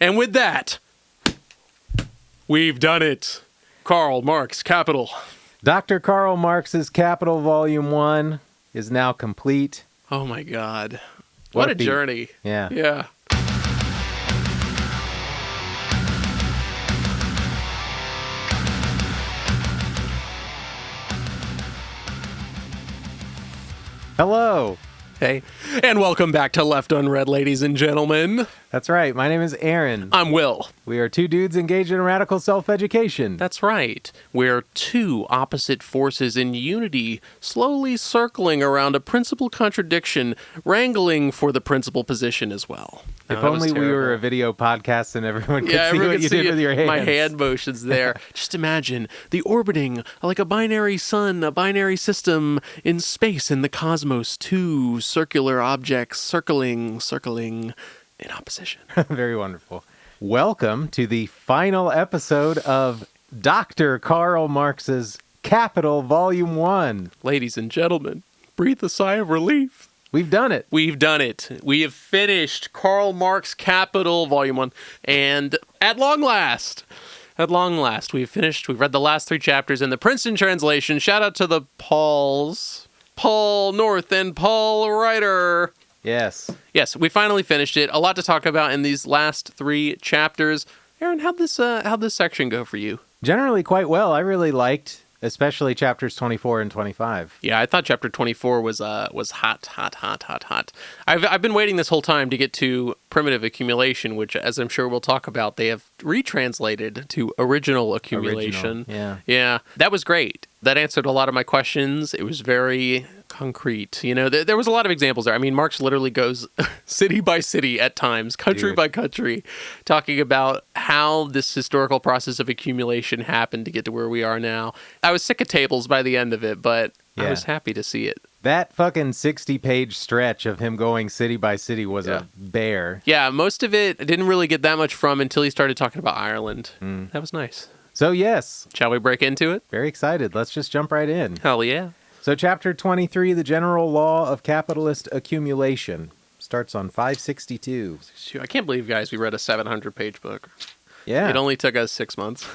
And with that, we've done it. Karl Mark's Capital. Dr. Karl Marx's Capital Volume 1 is now complete. Oh my God. What a journey. Yeah. Yeah. Hello. Hey, and welcome back to Left Unread, ladies and gentlemen. That's right. My name is Aaron. I'm Will. We are two dudes engaged in radical self-education. That's right. We're two opposite forces in unity, slowly circling around a principal contradiction, wrangling for the principal position as well. If only we were a video podcast and everyone could see what you did with your hands. My hand motions there. Just imagine the orbiting like a binary sun, a binary system in space, in the cosmos, two circular objects circling in opposition. Very wonderful. Welcome to the final episode of Dr. Karl Marx's Capital Volume 1. Ladies and gentlemen, breathe a sigh of relief. We've done it. We've done it. We have finished Karl Mark's Capital Volume 1. And at long last, we've finished. We've read the last 3 chapters in the Princeton translation. Shout out to the Pauls. Paul North and Paul Ryder. Yes, we finally finished it. A lot to talk about in these last 3 chapters. Aaron, how'd this section go for you? Generally quite well. I really liked, especially chapters 24 and 25. Yeah, I thought chapter 24 was hot. I've been waiting this whole time to get to primitive accumulation, which, as I'm sure we'll talk about, they have retranslated to original accumulation. Yeah, that was great. That answered a lot of my questions. It was very concrete. You know, there was a lot of examples there. I mean, Marx literally goes city by city at times, country by country, talking about how this historical process of accumulation happened to get to where we are now. I was sick of tables by the end of it, but I was happy to see it. That fucking 60-page stretch of him going city by city was a bear. Yeah, most of it I didn't really get that much from until he started talking about Ireland. That was nice. So yes. Shall we break into it? Very excited. Let's just jump right in. Hell yeah. So chapter 23, The General Law of Capitalist Accumulation, starts on 562. I can't believe, guys, we read a 700-page book. Yeah. It only took us 6 months.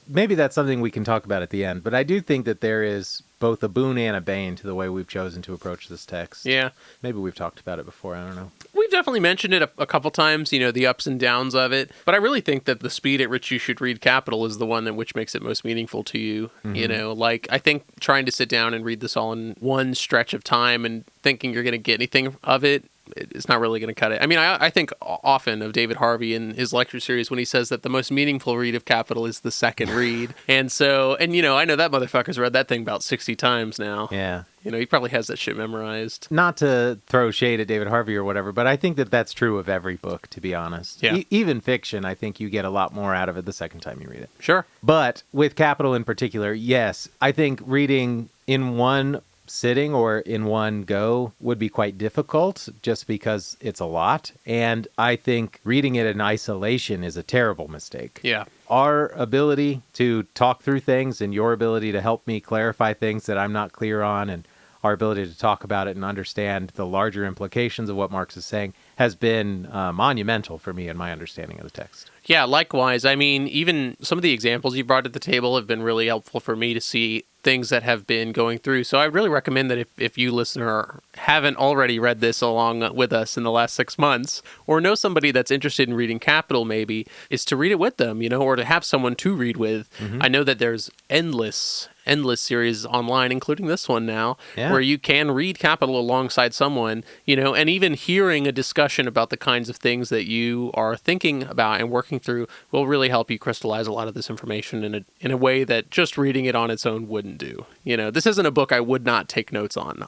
Maybe that's something we can talk about at the end, but I do think that there is both a boon and a bane to the way we've chosen to approach this text. Yeah. Maybe we've talked about it before, I don't know. We've definitely mentioned it a couple times, you know, the ups and downs of it, but I really think that the speed at which you should read Capital is the one that which makes it most meaningful to you. You know, like, I think trying to sit down and read this all in one stretch of time and thinking you're going to get anything of it, it's not really going to cut it. I mean, I think often of David Harvey in his lecture series when he says that the most meaningful read of Capital is the second read. And you know, I know that motherfucker's read that thing about 60 times now. Yeah. You know, he probably has that shit memorized. Not to throw shade at David Harvey or whatever, but I think that that's true of every book, to be honest. Yeah. Even fiction, I think you get a lot more out of it the second time you read it. Sure. But with Capital in particular, yes, I think reading in one sitting or in one go would be quite difficult just because it's a lot. And I think reading it in isolation is a terrible mistake. Yeah. Our ability to talk through things and your ability to help me clarify things that I'm not clear on, and our ability to talk about it and understand the larger implications of what Marx is saying has been monumental for me in my understanding of the text. Yeah, likewise. I mean, even some of the examples you brought at the table have been really helpful for me to see things that have been going through. So I really recommend that if you, listener, haven't already read this along with us in the last 6 months, or know somebody that's interested in reading Capital maybe, is to read it with them, you know, or to have someone to read with. I know that there's endless series online, including this one now, where you can read Capital alongside someone, you know, and even hearing a discussion about the kinds of things that you are thinking about and working through will really help you crystallize a lot of this information in a way that just reading it on its own wouldn't do. You know, this isn't a book I would not take notes on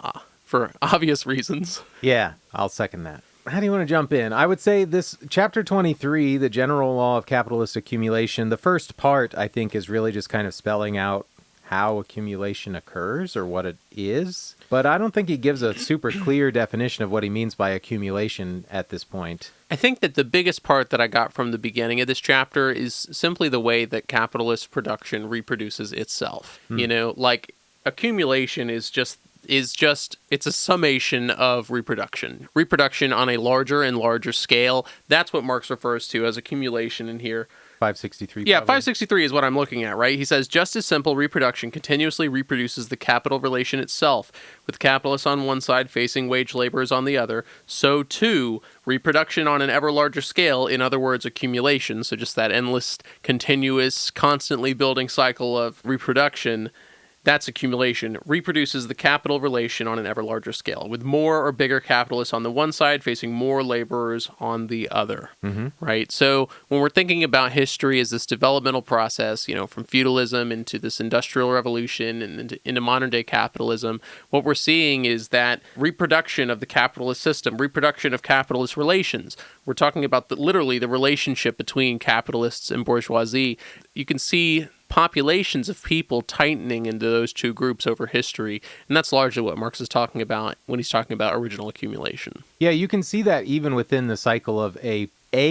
for obvious reasons. Yeah, I'll second that. How do you want to jump in? I would say this chapter 23, The General Law of Capitalist Accumulation, the first part, I think, is really just kind of spelling out how accumulation occurs or what it is. But I don't think he gives a super clear definition of what he means by accumulation at this point. I think that the biggest part that I got from the beginning of this chapter is simply the way that capitalist production reproduces itself. You know, like accumulation is just is just, it's a summation of reproduction. Reproduction on a larger and larger scale. That's what Marx refers to as accumulation in here. 563. Yeah, probably. 563 is what I'm looking at, right? He says, just as simple reproduction continuously reproduces the capital relation itself, with capitalists on one side facing wage laborers on the other, so too, reproduction on an ever larger scale, in other words, accumulation, so just that endless, continuous, constantly building cycle of reproduction, that's accumulation, reproduces the capital relation on an ever larger scale, with more or bigger capitalists on the one side facing more laborers on the other, right? So when we're thinking about history as this developmental process, from feudalism into this industrial revolution and into modern day capitalism, what we're seeing is that reproduction of the capitalist system, reproduction of capitalist relations. We're talking about literally the relationship between capitalists and bourgeoisie. You can see populations of people tightening into those two groups over history. And that's largely what Marx is talking about when he's talking about original accumulation. Yeah, you can see that even within the cycle of a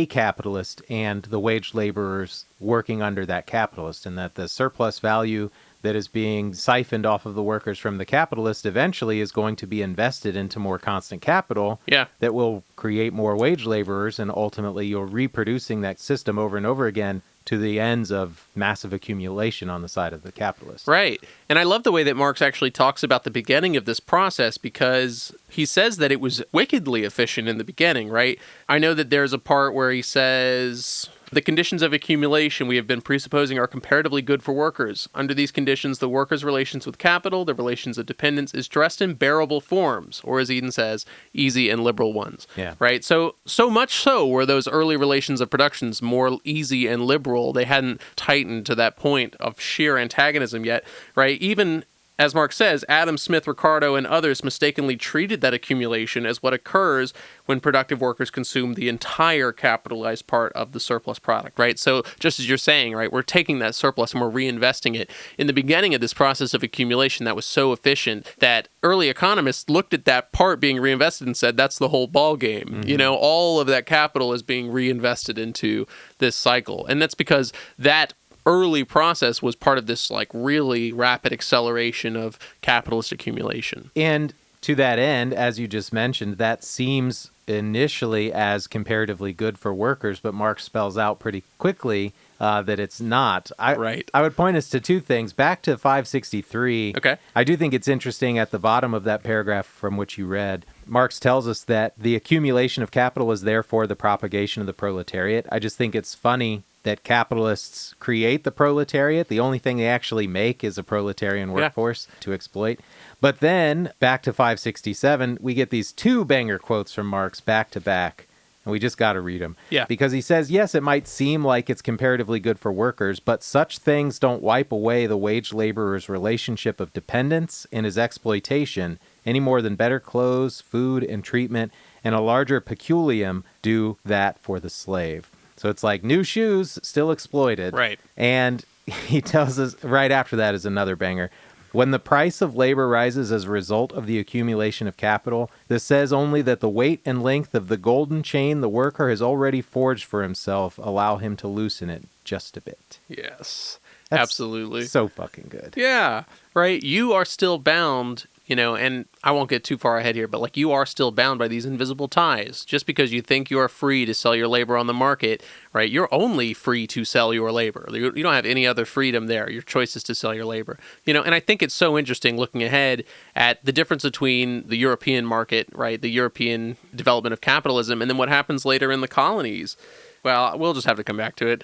capitalist and the wage laborers working under that capitalist, and that the surplus value that is being siphoned off of the workers from the capitalist eventually is going to be invested into more constant capital that will create more wage laborers, and ultimately you're reproducing that system over and over again to the ends of massive accumulation on the side of the capitalist. Right. And I love the way that Marx actually talks about the beginning of this process, because he says that it was wickedly efficient in the beginning, right? I know that there's a part where he says, the conditions of accumulation we have been presupposing are comparatively good for workers. Under these conditions, the workers' relations with capital, the relations of dependence, is dressed in bearable forms, or as Eden says, easy and liberal ones. Yeah. Right? So much so were those early relations of productions more easy and liberal. They hadn't tightened to that point of sheer antagonism yet, right? Even, as Marx says, Adam Smith, Ricardo, and others mistakenly treated that accumulation as what occurs when productive workers consume the entire capitalized part of the surplus product, right? So just as you're saying, right, we're taking that surplus and we're reinvesting it. In the beginning of this process of accumulation that was so efficient that early economists looked at that part being reinvested and said, that's the whole ball game. All of that capital is being reinvested into this cycle. And that's because that early process was part of this really rapid acceleration of capitalist accumulation. And to that end, as you just mentioned, that seems initially as comparatively good for workers, but Marx spells out pretty quickly that it's not. I would point us to two things. Back to 563. Okay. I do think it's interesting at the bottom of that paragraph from which you read, Marx tells us that the accumulation of capital is therefore the propagation of the proletariat. I just think it's funny that capitalists create the proletariat. The only thing they actually make is a proletarian workforce to exploit. But then, back to 567, we get these two banger quotes from Marx back to back, and we just got to read them. Yeah. Because he says, yes, it might seem like it's comparatively good for workers, but such things don't wipe away the wage laborer's relationship of dependence and his exploitation any more than better clothes, food, and treatment, and a larger peculium do that for the slave. So it's like new shoes, still exploited. Right. And he tells us right after that is another banger. When the price of labor rises as a result of the accumulation of capital, this says only that the weight and length of the golden chain the worker has already forged for himself allow him to loosen it just a bit. Yes, That's absolutely. So fucking good. Yeah, right. You are still bound, and I won't get too far ahead here, but you are still bound by these invisible ties. Just because you think you are free to sell your labor on the market, right? You're only free to sell your labor. You don't have any other freedom there. Your choice is to sell your labor. And I think it's so interesting looking ahead at the difference between the European market, right? The European development of capitalism, and then what happens later in the colonies. Well, we'll just have to come back to it.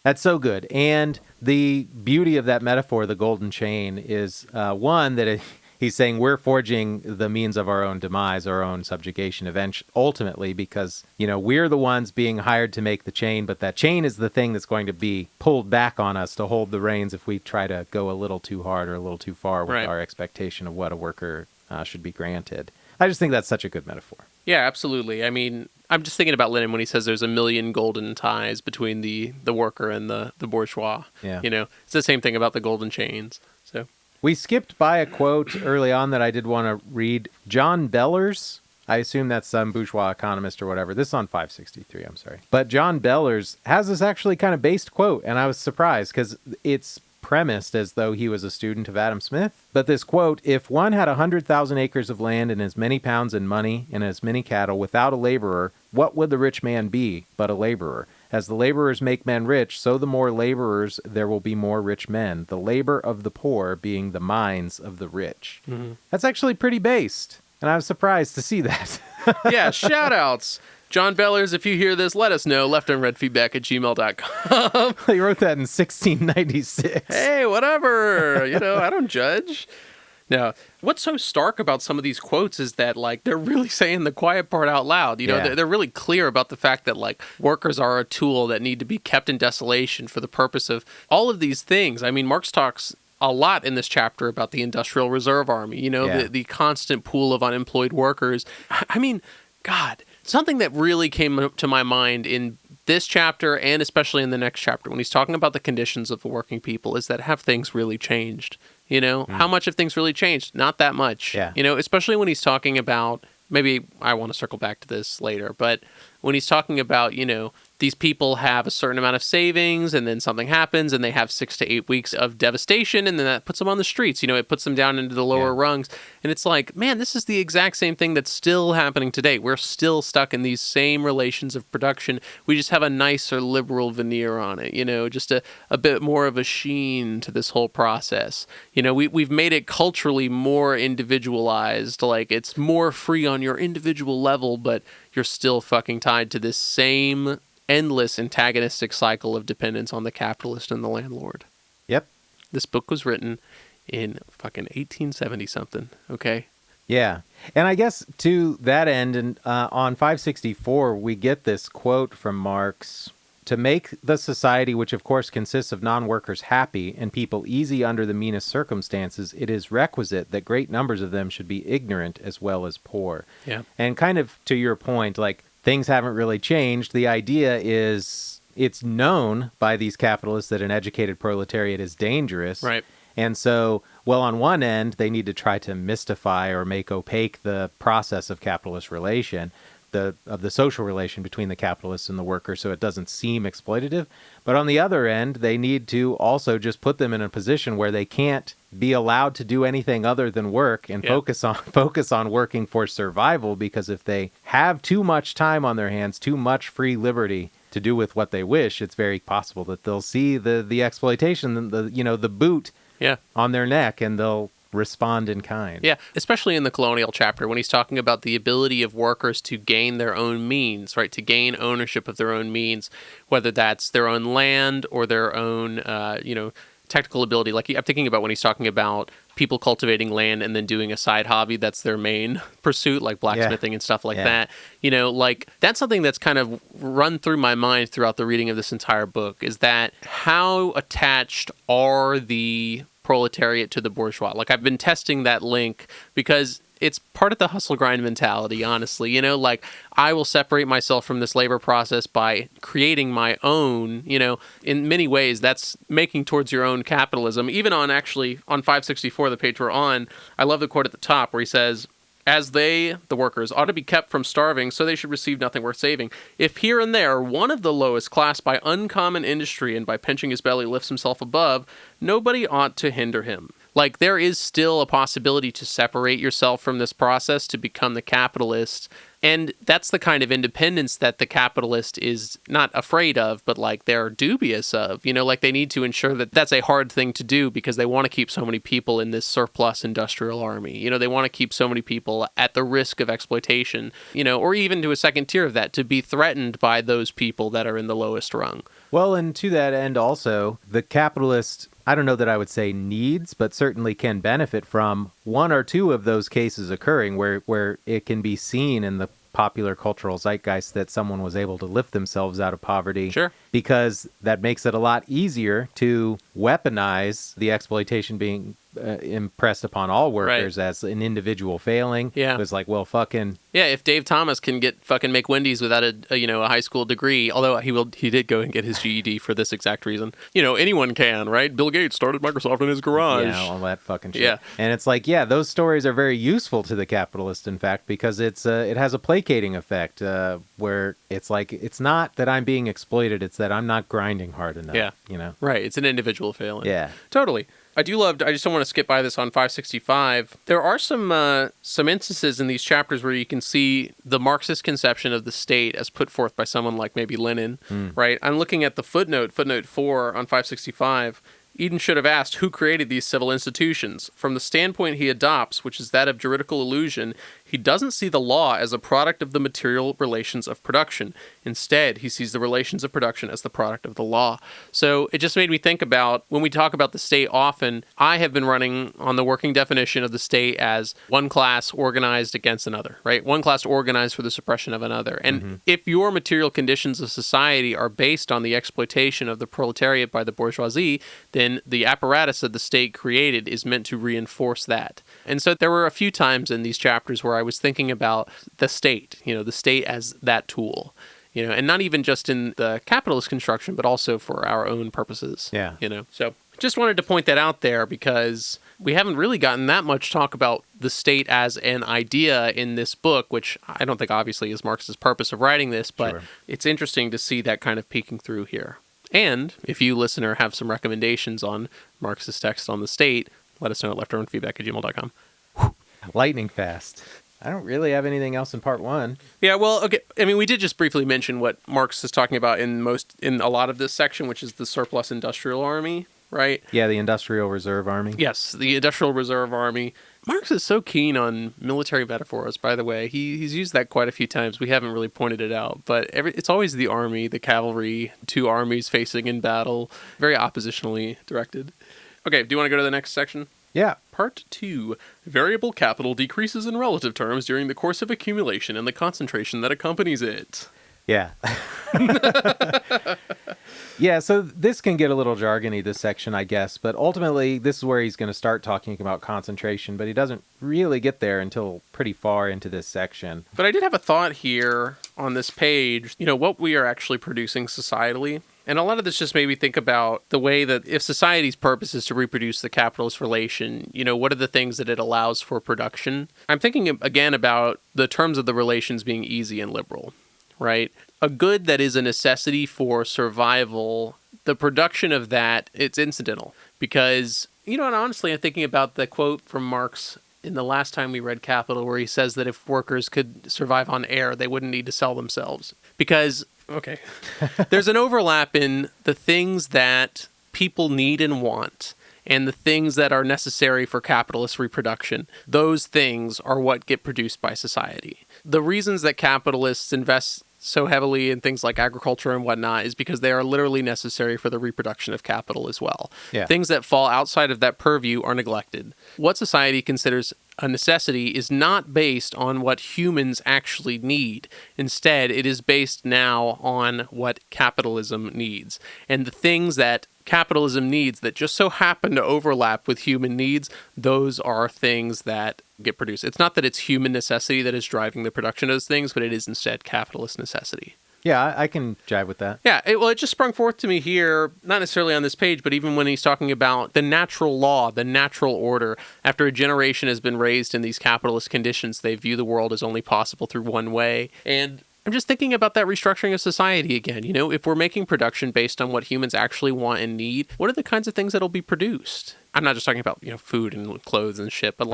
That's so good. And the beauty of that metaphor, the golden chain, is one that he's saying we're forging the means of our own demise, our own subjugation ultimately, because, we're the ones being hired to make the chain, but that chain is the thing that's going to be pulled back on us to hold the reins if we try to go a little too hard or a little too far with our expectation of what a worker should be granted. I just think that's such a good metaphor. Yeah, absolutely. I mean, I'm just thinking about Lenin when he says there's a million golden ties between the worker and the bourgeois. Yeah. It's the same thing about the golden chains. So we skipped by a quote early on that I did want to read. John Bellers, I assume that's some bourgeois economist or whatever. This is on 563, I'm sorry. But John Bellers has this actually kind of based quote, and I was surprised because it's premised as though he was a student of Adam Smith. But this quote, if one had 100,000 acres of land and as many pounds in money and as many cattle without a laborer, what would the rich man be but a laborer? As the laborers make men rich, so the more laborers there will be more rich men, the labor of the poor being the minds of the rich. Mm-hmm. That's actually pretty based, and I was surprised to see that. Yeah, shout-outs. John Bellers, if you hear this, let us know. leftunreadfeedback@gmail.com. He wrote that in 1696. Hey, whatever. I don't judge. Now, what's so stark about some of these quotes is that, like, they're really saying the quiet part out loud. They're really clear about the fact that, like, workers are a tool that need to be kept in desolation for the purpose of all of these things. I mean, Marx talks a lot in this chapter about the Industrial Reserve Army, the constant pool of unemployed workers. I mean, God, something that really came to my mind in this chapter and especially in the next chapter when he's talking about the conditions of the working people is that have things really changed? How much have things really changed? Not that much. Yeah. Especially when he's talking about, maybe I want to circle back to this later, but when he's talking about, these people have a certain amount of savings and then something happens and they have 6 to 8 weeks of devastation and then that puts them on the streets. It puts them down into the lower rungs. And it's like, man, this is the exact same thing that's still happening today. We're still stuck in these same relations of production. We just have a nicer liberal veneer on it, just a bit more of a sheen to this whole process. We've made it culturally more individualized. Like it's more free on your individual level, but you're still fucking tied to this same endless antagonistic cycle of dependence on the capitalist and the landlord. Yep. This book was written in fucking 1870 something, okay? Yeah. And I guess to that end, and on 564, we get this quote from Marx: to make the society, which of course consists of non-workers, happy and people easy under the meanest circumstances, it is requisite that great numbers of them should be ignorant as well as poor. Yeah. And kind of to your point, like, things haven't really changed. The idea is it's known by these capitalists that an educated proletariat is dangerous. Right. And so, well, on one end, they need to try to mystify or make opaque the process of capitalist relation, of the social relation between the capitalists and the worker, so it doesn't seem exploitative. But on the other end, they need to also just put them in a position where they can't be allowed to do anything other than work and focus on working for survival, because if they have too much time on their hands, too much free liberty to do with what they wish, it's very possible that they'll see the exploitation, the boot on their neck, and they'll respond in kind. Yeah, especially in the colonial chapter when he's talking about the ability of workers to gain their own means, right? To gain ownership of their own means, whether that's their own land or their own, technical ability. Like I'm thinking about when he's talking about people cultivating land and then doing a side hobby that's their main pursuit, like blacksmithing and stuff like that. Like that's something that's kind of run through my mind throughout the reading of this entire book, is that how attached are the proletariat to the bourgeois? Like I've been testing that link because it's part of the hustle grind mentality, honestly. Like I will separate myself from this labor process by creating my own, in many ways that's making towards your own capitalism. Even on 564, the page we're on, I love the quote at the top where he says, as they, the workers, ought to be kept from starving, so they should receive nothing worth saving. If here and there one of the lowest class by uncommon industry and by pinching his belly lifts himself above, nobody ought to hinder him. Like there is still a possibility to separate yourself from this process to become the capitalist. And that's the kind of independence that the capitalist is not afraid of, but like they're dubious of, like they need to ensure that that's a hard thing to do because they want to keep so many people in this surplus industrial army. They want to keep so many people at the risk of exploitation, or even to a second tier of that, to be threatened by those people that are in the lowest rung. Well, and to that end also, the capitalist, I don't know that I would say needs, but certainly can benefit from one or two of those cases occurring where it can be seen in the popular cultural zeitgeist that someone was able to lift themselves out of poverty. Sure. Because that makes it a lot easier to weaponize the exploitation being impressed upon all workers as an individual failing. Yeah. It was like, well, fucking... Yeah, if Dave Thomas can make Wendy's without a high school degree, although he did go and get his GED for this exact reason. Anyone can, right? Bill Gates started Microsoft in his garage. Yeah, all that fucking shit. Yeah. And it's like, yeah, those stories are very useful to the capitalist, in fact, because it has a placating effect where it's like, it's not that I'm being exploited, it's that I'm not grinding hard enough. Yeah. Right. It's an individual failing. Yeah. Totally. I just don't want to skip by this on 565. There are some instances in these chapters where you can see the Marxist conception of the state as put forth by someone like maybe Lenin, right? I'm looking at the footnote 4 on 565. Eden should have asked who created these civil institutions. From the standpoint he adopts, which is that of juridical illusion, he doesn't see the law as a product of the material relations of production. Instead, he sees the relations of production as the product of the law. So it just made me think about, when we talk about the state often, I have been running on the working definition of the state as one class organized against another, right? One class organized for the suppression of another. And if your material conditions of society are based on the exploitation of the proletariat by the bourgeoisie, then the apparatus that the state created is meant to reinforce that. And so there were a few times in these chapters where I was thinking about the state as that tool, and not even just in the capitalist construction, but also for our own purposes. Yeah. So just wanted to point that out there because we haven't really gotten that much talk about the state as an idea in this book, which I don't think obviously is Marx's purpose of writing this, but It's interesting to see that kind of peeking through here. And if you, listener, have some recommendations on Marx's text on the state, let us know at leftoverfeedback@gmail.com. Lightning fast. I don't really have anything else in part 1. Yeah, well, okay. I mean, we did just briefly mention what Marx is talking about in a lot of this section, which is the surplus industrial army, right? Yeah, the Industrial Reserve Army. Yes, the Industrial Reserve Army. Marx is so keen on military metaphors, by the way. He's used that quite a few times. We haven't really pointed it out, but it's always the army, the cavalry, two armies facing in battle, very oppositionally directed. Okay, do you want to go to the next section? Yeah. Part 2. Variable capital decreases in relative terms during the course of accumulation and the concentration that accompanies it. Yeah. Yeah, so this can get a little jargony, this section, I guess, but ultimately this is where he's going to start talking about concentration, but he doesn't really get there until pretty far into this section. But I did have a thought here on this page, what we are actually producing societally. And a lot of this just made me think about the way that if society's purpose is to reproduce the capitalist relation, what are the things that it allows for production? I'm thinking again about the terms of the relations being easy and liberal, right? A good that is a necessity for survival, the production of that, it's incidental. Because, and honestly, I'm thinking about the quote from Marx in the last time we read Capital, where he says that if workers could survive on air, they wouldn't need to sell themselves. Because, okay, there's an overlap in the things that people need and want and the things that are necessary for capitalist reproduction. Those things are what get produced by society. The reasons that capitalists invest so heavily in things like agriculture and whatnot is because they are literally necessary for the reproduction of capital as well. Yeah. Things that fall outside of that purview are neglected. What society considers a necessity is not based on what humans actually need. Instead, it is based now on what capitalism needs. And the things that capitalism needs that just so happen to overlap with human needs, those are things that get produced. It's not that it's human necessity that is driving the production of those things, but it is instead capitalist necessity. Yeah, I can jive with that. Yeah, it just sprung forth to me here, not necessarily on this page, but even when he's talking about the natural law, the natural order. After a generation has been raised in these capitalist conditions, they view the world as only possible through one way. And I'm just thinking about that restructuring of society again. If we're making production based on what humans actually want and need, what are the kinds of things that'll be produced? I'm not just talking about, food and clothes and shit, but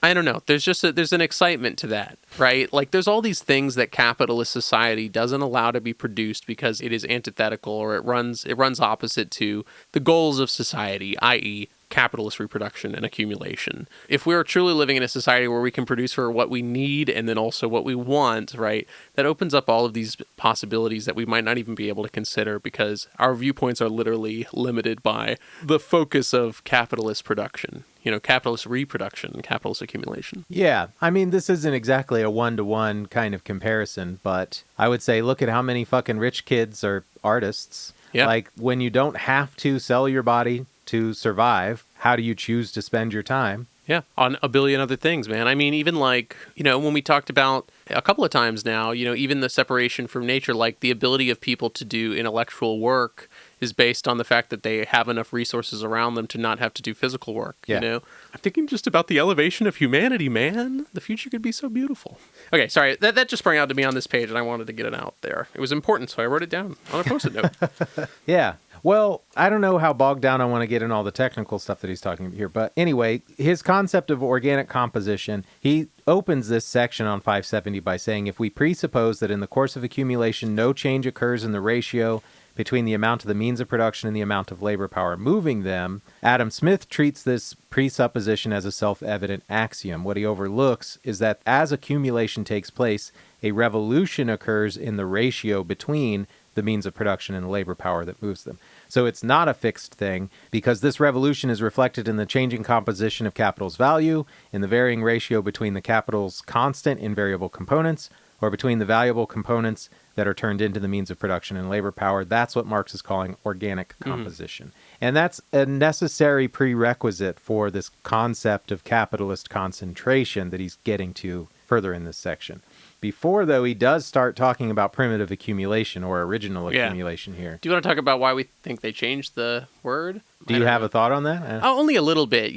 I don't know. There's just there's an excitement to that, right? Like there's all these things that capitalist society doesn't allow to be produced because it is antithetical or it runs opposite to the goals of society, i.e., capitalist reproduction and accumulation. If we're truly living in a society where we can produce for what we need and then also what we want, right, that opens up all of these possibilities that we might not even be able to consider because our viewpoints are literally limited by the focus of capitalist production, capitalist reproduction, capitalist accumulation. Yeah, I mean, this isn't exactly a one-to-one kind of comparison, but I would say look at how many fucking rich kids are artists. Yeah. Like when you don't have to sell your body to survive, how do you choose to spend your time? Yeah, on a billion other things, man. I mean, even like, when we talked about a couple of times now, even the separation from nature, like the ability of people to do intellectual work is based on the fact that they have enough resources around them to not have to do physical work, I'm thinking just about the elevation of humanity, man. The future could be so beautiful. Okay, sorry, that just sprang out to me on this page, and I wanted to get it out there. It was important, so I wrote it down on a Post-it note. Yeah. Well, I don't know how bogged down I want to get in all the technical stuff that he's talking about here. But anyway, his concept of organic composition, he opens this section on 570 by saying, if we presuppose that in the course of accumulation, no change occurs in the ratio between the amount of the means of production and the amount of labor power moving them, Adam Smith treats this presupposition as a self-evident axiom. What he overlooks is that as accumulation takes place, a revolution occurs in the ratio between the means of production and the labor power that moves them. So it's not a fixed thing, because this revolution is reflected in the changing composition of capital's value, in the varying ratio between the capital's constant and variable components, or between the valuable components that are turned into the means of production and labor power. That's what Marx is calling organic composition. And that's a necessary prerequisite for this concept of capitalist concentration that he's getting to further in this section. Before, though, he does start talking about primitive accumulation or original accumulation here. Do you want to talk about why we think they changed the word? Do you have a thought on that? Only a little bit,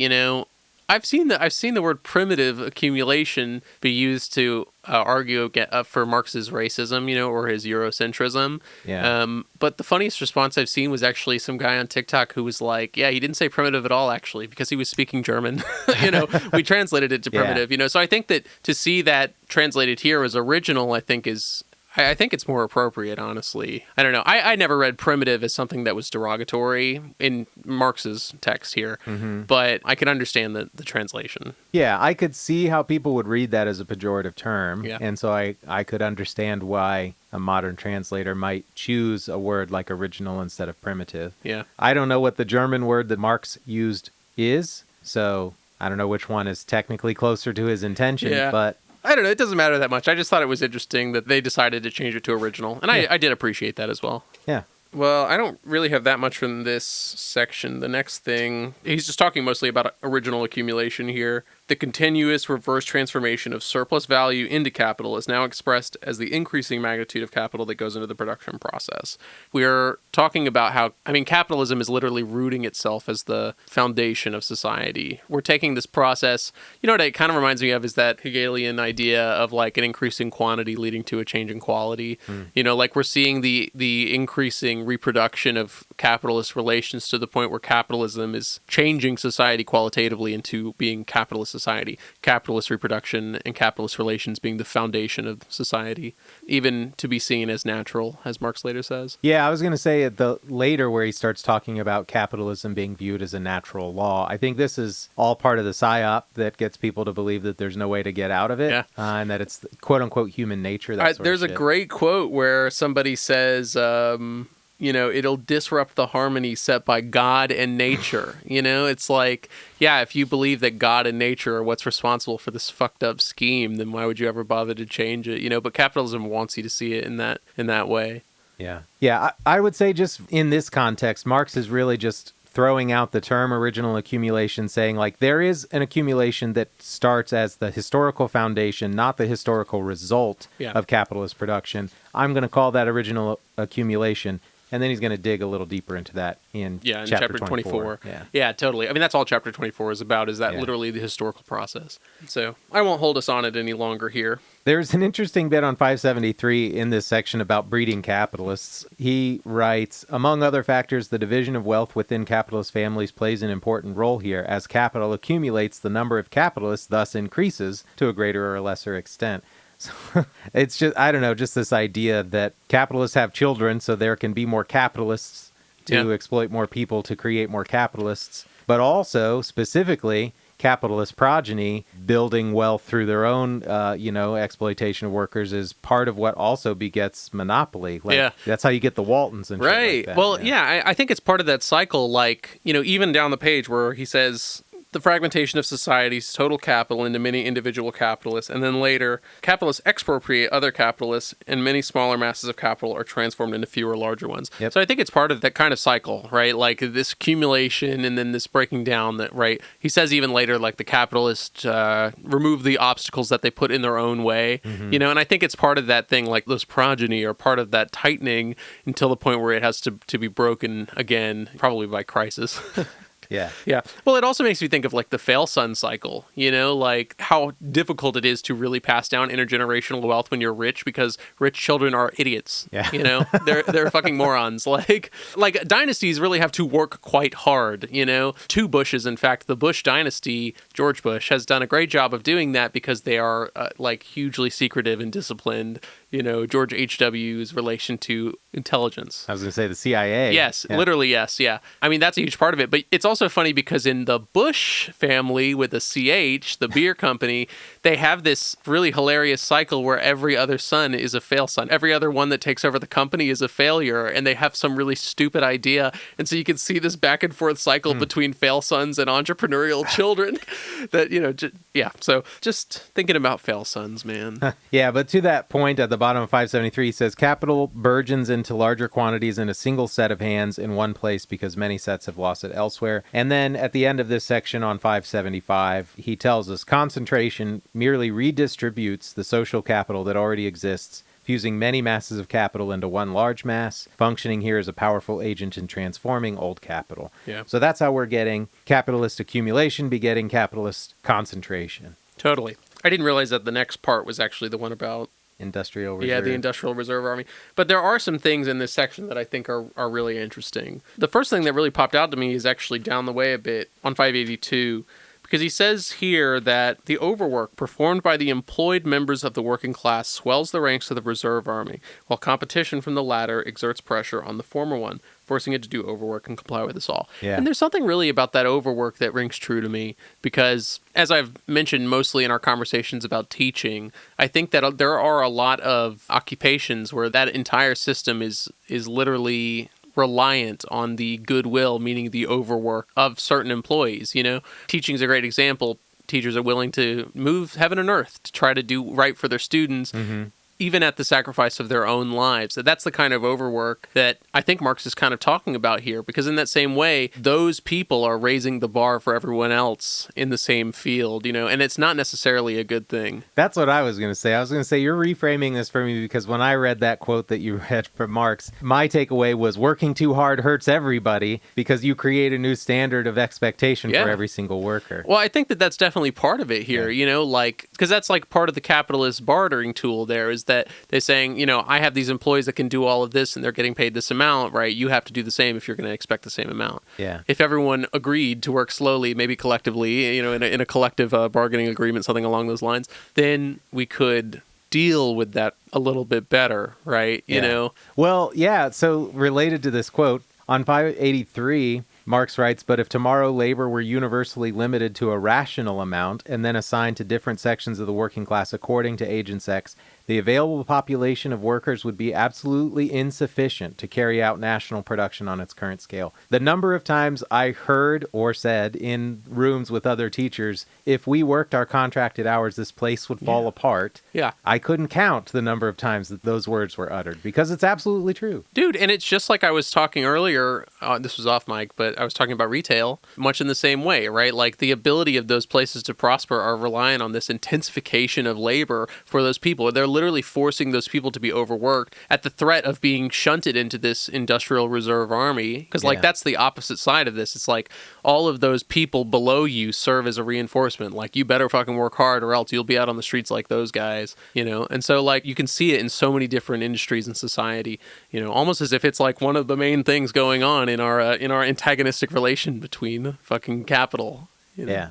I've seen the word primitive accumulation be used to argue for Marx's racism, or his Eurocentrism. Yeah. But the funniest response I've seen was actually some guy on TikTok who was like, "Yeah, he didn't say primitive at all, actually, because he was speaking German. We translated it to primitive. So I think that to see that translated here as original, I think it's more appropriate, honestly. I don't know. I never read primitive as something that was derogatory in Marx's text here, but I can understand the translation. Yeah, I could see how people would read that as a pejorative term, and so I could understand why a modern translator might choose a word like original instead of primitive. Yeah. I don't know what the German word that Marx used is, so I don't know which one is technically closer to his intention, but I don't know. It doesn't matter that much. I just thought it was interesting that they decided to change it to original. And I did appreciate that as well. Yeah. Well, I don't really have that much from this section. The next thing, he's just talking mostly about original accumulation here. The continuous reverse transformation of surplus value into capital is now expressed as the increasing magnitude of capital that goes into the production process. We're talking about how, capitalism is literally rooting itself as the foundation of society. We're taking this process, what it kind of reminds me of is that Hegelian idea of like an increasing quantity leading to a change in quality. Like we're seeing the increasing reproduction of capitalist relations to the point where capitalism is changing society qualitatively into being capitalist society, capitalist reproduction and capitalist relations being the foundation of society, even to be seen as natural, as Marx later says. Yeah, I was going to say later where he starts talking about capitalism being viewed as a natural law. I think this is all part of the psyop that gets people to believe that there's no way to get out of it, and that it's quote-unquote human nature. There's a great quote where somebody says, it'll disrupt the harmony set by God and nature. It's like, if you believe that God and nature are what's responsible for this fucked up scheme, then why would you ever bother to change it? But capitalism wants you to see it in that way. Yeah. Yeah, I would say just in this context, Marx is really just throwing out the term original accumulation, saying like there is an accumulation that starts as the historical foundation, not the historical result of capitalist production. I'm going to call that original accumulation. And then he's going to dig a little deeper into that in chapter 24. Yeah, totally. That's all chapter 24 is about, is that literally the historical process. So I won't hold us on it any longer here. There's an interesting bit on 573 in this section about breeding capitalists. He writes, among other factors, the division of wealth within capitalist families plays an important role here. As capital accumulates, the number of capitalists thus increases to a greater or lesser extent. So it's just, I don't know, just this idea that capitalists have children, so there can be more capitalists to exploit more people to create more capitalists, but also specifically capitalist progeny building wealth through their own, exploitation of workers is part of what also begets monopoly. That's how you get the Waltons and shit like that. Well, I think it's part of that cycle, like, even down the page where he says the fragmentation of society's total capital into many individual capitalists, and then later, capitalists expropriate other capitalists, and many smaller masses of capital are transformed into fewer larger ones. Yep. So I think it's part of that kind of cycle, right? Like this accumulation and then this breaking down that, right? He says even later, like the capitalists remove the obstacles that they put in their own way, you know, and I think it's part of that thing, like those progeny are part of that tightening until the point where it has to be broken again, probably by crisis. Yeah. Yeah. Well, it also makes me think of like the fail son cycle, you know, like how difficult it is to really pass down intergenerational wealth when you're rich because rich children are idiots. Yeah. You know, they're fucking morons. Like dynasties really have to work quite hard, you know. Two Bushes, in fact, the Bush dynasty, George Bush, has done a great job of doing that because they are like hugely secretive and disciplined. You know, George H.W.'s relation to intelligence. I was going to say the CIA. Yes, Yeah. literally, yes, yeah. I mean, that's a huge part of it. But it's also funny because in the Bush family with the CH, the beer company, they have this really hilarious cycle where every other son is a fail son. Every other one that takes over the company is a failure, and they have some really stupid idea. And so you can see this back and forth cycle between fail sons and entrepreneurial children that, you know, yeah. So just thinking about fail sons, man. Yeah, but to that point at the bottom of 573, he says, capital burgeons into larger quantities in a single set of hands in one place because many sets have lost it elsewhere. And then at the end of this section on 575, he tells us concentration merely redistributes the social capital that already exists, fusing many masses of capital into one large mass, functioning here as a powerful agent in transforming old capital. Yeah. So that's how we're getting capitalist accumulation begetting capitalist concentration. Totally. I didn't realize that the next part was actually the one about Industrial reserve. Yeah, the Industrial Reserve Army. But there are some things in this section that I think are really interesting. The first thing that really popped out to me is actually down the way a bit on 582, because he says here that the overwork performed by the employed members of the working class swells the ranks of the reserve army, while competition from the latter exerts pressure on the former one, forcing it to do overwork and comply with us all. Yeah. And there's something really about that overwork that rings true to me because, as I've mentioned mostly in our conversations about teaching, I think that there are a lot of occupations where that entire system is literally reliant on the goodwill, meaning the overwork of certain employees. You know, teaching is a great example. Teachers are willing to move heaven and earth to try to do right for their students, even at the sacrifice of their own lives. That's the kind of overwork that I think Marx is kind of talking about here, because in that same way, those people are raising the bar for everyone else in the same field, you know, and it's not necessarily a good thing. That's what I was going to say. I was going to say, you're reframing this for me because when I read that quote that you read from Marx, my takeaway was working too hard hurts everybody because you create a new standard of expectation for every single worker. Well, I think that that's definitely part of it here, you know, like, because that's like part of the capitalist bartering tool there is that they're saying, you know, I have these employees that can do all of this and they're getting paid this amount, right? You have to do the same if you're going to expect the same amount. Yeah. If everyone agreed to work slowly, maybe collectively, you know, in a collective bargaining agreement, something along those lines, then we could deal with that a little bit better, right? You know? Well, yeah. So related to this quote, on 583, Marx writes, but if tomorrow labor were universally limited to a rational amount and then assigned to different sections of the working class according to age and sex, the available population of workers would be absolutely insufficient to carry out national production on its current scale. The number of times I heard or said in rooms with other teachers, if we worked our contracted hours, this place would fall apart. Yeah. I couldn't count the number of times that those words were uttered because it's absolutely true. Dude, and it's just like I was talking earlier, this was off mic, but I was talking about retail, much in the same way, right? Like the ability of those places to prosper are relying on this intensification of labor for those people. They're literally forcing those people to be overworked at the threat of being shunted into this industrial reserve army. Because like that's the opposite side of this. It's like all of those people below you serve as a reinforcement. Like you better fucking work hard or else you'll be out on the streets like those guys, you know? And so like you can see it in so many different industries in society, you know, almost as if it's like one of the main things going on in our antagonistic relation between fucking capital. You know? Yeah.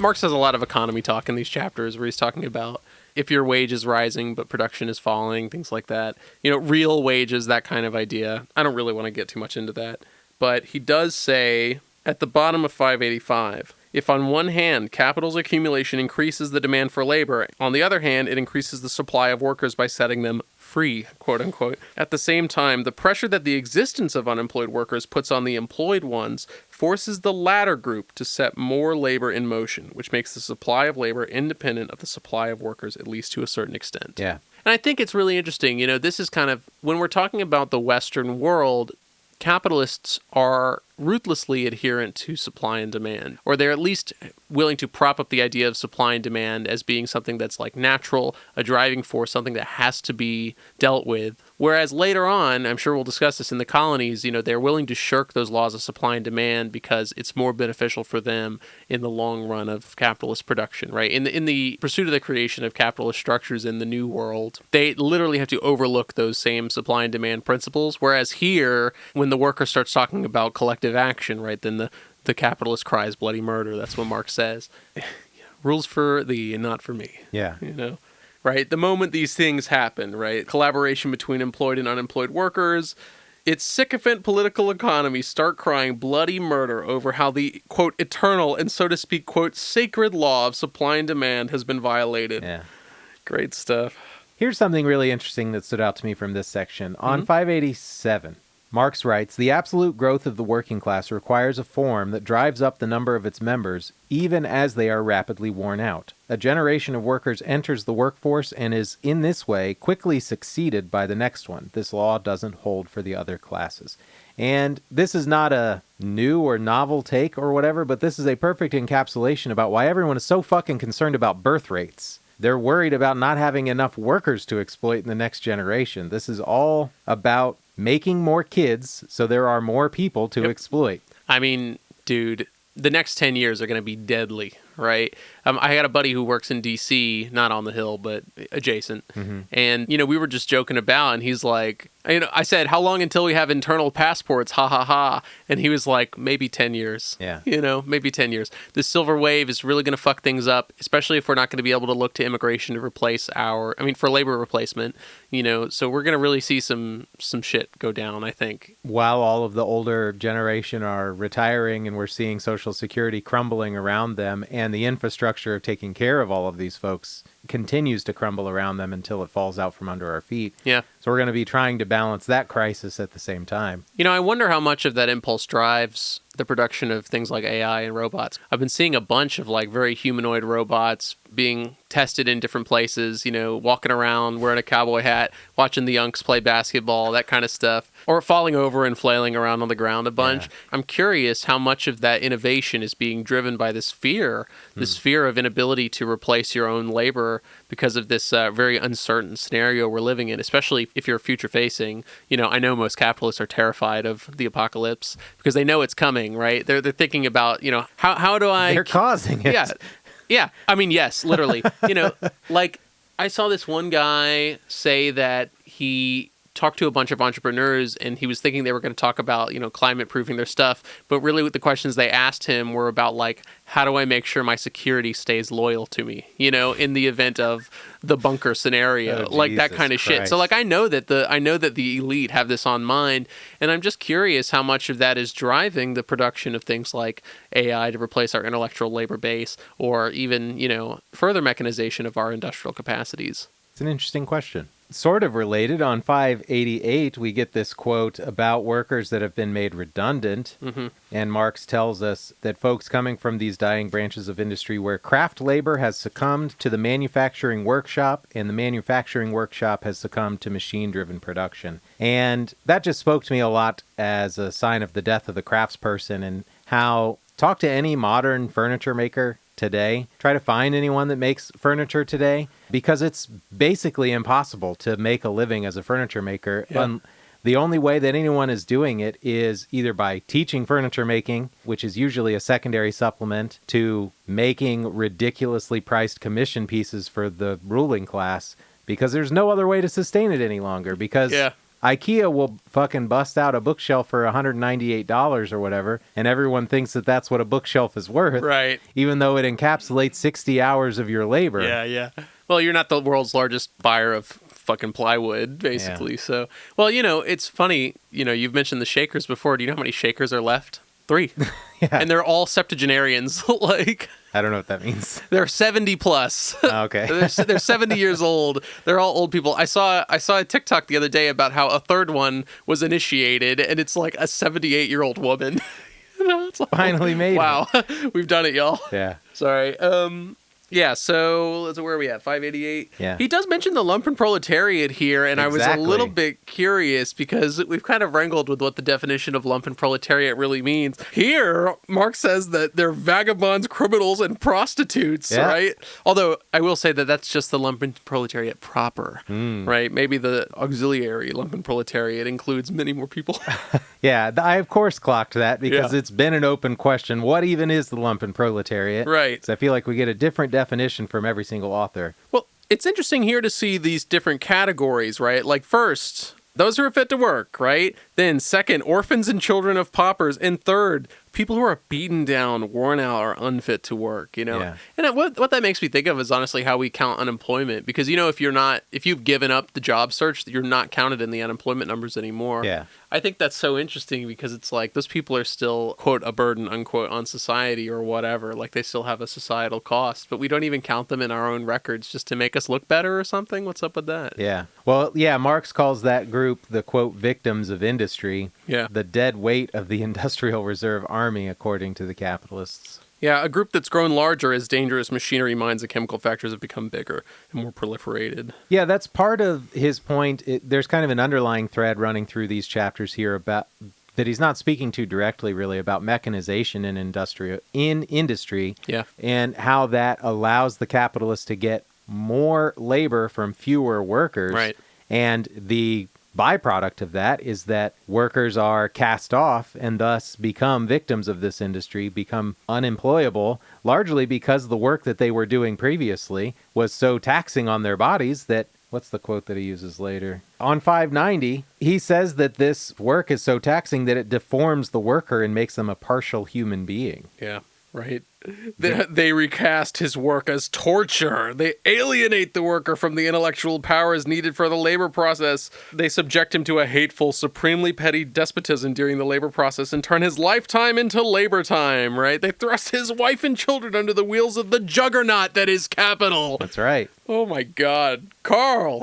Marx has a lot of economy talk in these chapters where he's talking about if your wage is rising but production is falling, things like that. You know, real wages, that kind of idea. I don't really want to get too much into that. But he does say at the bottom of 585, If on one hand, capital's accumulation increases the demand for labor, on the other hand, it increases the supply of workers by setting them free, quote unquote. At the same time, the pressure that the existence of unemployed workers puts on the employed ones forces the latter group to set more labor in motion, which makes the supply of labor independent of the supply of workers, at least to a certain extent. Yeah. And I think it's really interesting. This is kind of, when we're talking about the Western world, capitalists are ruthlessly adherent to supply and demand, or they're at least willing to prop up the idea of supply and demand as being something that's like natural, a driving force, something that has to be dealt with. Whereas later on, I'm sure we'll discuss this in the colonies, they're willing to shirk those laws of supply and demand because it's more beneficial for them in the long run of capitalist production, right? In the pursuit of the creation of capitalist structures in the New World, they literally have to overlook those same supply and demand principles. Whereas here, when the worker starts talking about collective action, right, then the capitalist cries bloody murder. That's what Marx says. Rules for thee and not for me. Yeah. Right? The moment these things happen, right? Collaboration between employed and unemployed workers, its sycophant political economy start crying bloody murder over how the, quote, eternal and, so to speak, quote, sacred law of supply and demand has been violated. Yeah. Great stuff. Here's something really interesting that stood out to me from this section. On 587, Marx writes, the absolute growth of the working class requires a form that drives up the number of its members, even as they are rapidly worn out. A generation of workers enters the workforce and is, in this way, quickly succeeded by the next one. This law doesn't hold for the other classes. And this is not a new or novel take or whatever, but this is a perfect encapsulation about why everyone is so fucking concerned about birth rates. They're worried about not having enough workers to exploit in the next generation. This is all about making more kids so there are more people to exploit. I mean, dude, the next 10 years are going to be deadly, right? I had a buddy who works in D.C., not on the Hill, but adjacent. And, we were just joking about, and he's like, I said, how long until we have internal passports? Ha, ha, ha. And he was like, maybe 10 years. Yeah. Maybe 10 years. The silver wave is really going to fuck things up, especially if we're not going to be able to look to immigration to replace for labor replacement, so we're going to really see some shit go down, I think. While all of the older generation are retiring and we're seeing Social Security crumbling around them, and the infrastructure of taking care of all of these folks continues to crumble around them until it falls out from under our feet. Yeah. So we're going to be trying to balance that crisis at the same time. I wonder how much of that impulse drives the production of things like AI and robots. I've been seeing a bunch of very humanoid robots being tested in different places, walking around wearing a cowboy hat, watching the Unks play basketball, that kind of stuff, or falling over and flailing around on the ground a bunch. Yeah. I'm curious how much of that innovation is being driven by this fear of inability to replace your own labor because of this very uncertain scenario we're living in, especially if you're future facing. I know most capitalists are terrified of the apocalypse because they know it's coming, right? They're thinking about, how do I... They're causing it. Yeah. Yeah. I mean, yes, literally. I saw this one guy say that he talked to a bunch of entrepreneurs and he was thinking they were going to talk about, climate proofing their stuff. But really the questions they asked him were about how do I make sure my security stays loyal to me, in the event of the bunker scenario, that kind of shit. So I know that the elite have this on mind, and I'm just curious how much of that is driving the production of things like AI to replace our intellectual labor base, or even, further mechanization of our industrial capacities. It's an interesting question. Sort of related, on 588, we get this quote about workers that have been made redundant. And Marx tells us that folks coming from these dying branches of industry where craft labor has succumbed to the manufacturing workshop and the manufacturing workshop has succumbed to machine-driven production. And that just spoke to me a lot as a sign of the death of the craftsperson, and how, talk to any modern furniture maker today, try to find anyone that makes furniture today, because it's basically impossible to make a living as a furniture maker. Yeah. The only way that anyone is doing it is either by teaching furniture making, which is usually a secondary supplement to making ridiculously priced commission pieces for the ruling class, because there's no other way to sustain it any longer, because IKEA will fucking bust out a bookshelf for $198 or whatever, and everyone thinks that that's what a bookshelf is worth. Right. Even though it encapsulates 60 hours of your labor. Yeah. Well, you're not the world's largest buyer of fucking plywood, basically. Yeah. So, well, it's funny, you've mentioned the shakers before. Do you know how many shakers are left? 3. Yeah. And they're all septuagenarians. Like, I don't know what that means. they're 70 plus. Okay. They're 70 years old. They're all old people. I saw a TikTok the other day about how a third one was initiated, and it's like a 78-year-old woman. It's like, Finally made it. wow, we've done it, y'all. Yeah. Sorry. Yeah, so where are we at? 588? Yeah. He does mention the lumpen proletariat here, and I was a little bit curious because we've kind of wrangled with what the definition of lumpen proletariat really means. Here, Mark says that they're vagabonds, criminals, and prostitutes, right? Although I will say that that's just the lumpen proletariat proper, right? Maybe the auxiliary lumpen proletariat includes many more people. Yeah, I of course clocked that because it's been an open question. What even is the lumpen proletariat? Right. So I feel like we get a different definition from every single author. Well, it's interesting here to see these different categories, right? Like first, those who are fit to work, right? Then second, orphans and children of paupers. And third, people who are beaten down, worn out, or unfit to work, you know? Yeah. And what that makes me think of is honestly how we count unemployment. Because, you know, if you've given up the job search, you're not counted in the unemployment numbers anymore. Yeah. I think that's so interesting because it's like those people are still, quote, a burden, unquote, on society or whatever. Like they still have a societal cost, but we don't even count them in our own records just to make us look better or something. What's up with that? Yeah. Well, yeah, Marx calls that group the, quote, victims of industry. Yeah. The dead weight of the Industrial Reserve Army, according to the capitalists. Yeah, a group that's grown larger as dangerous machinery, mines, and chemical factories have become bigger and more proliferated. Yeah, that's part of his point. There's kind of an underlying thread running through these chapters here about that he's not speaking to directly, really, about mechanization in industry, and how that allows the capitalists to get more labor from fewer workers. Right. And the byproduct of that is that workers are cast off and thus become victims of this industry, become unemployable, largely because the work that they were doing previously was so taxing on their bodies that, what's the quote that he uses later? On 590, he says that this work is so taxing that it deforms the worker and makes them a partial human being. Yeah, right. They recast his work as torture. They alienate the worker from the intellectual powers needed for the labor process. They subject him to a hateful, supremely petty despotism during the labor process and turn his lifetime into labor time, right? They thrust his wife and children under the wheels of the juggernaut that is capital. That's right. Oh my God. Carl.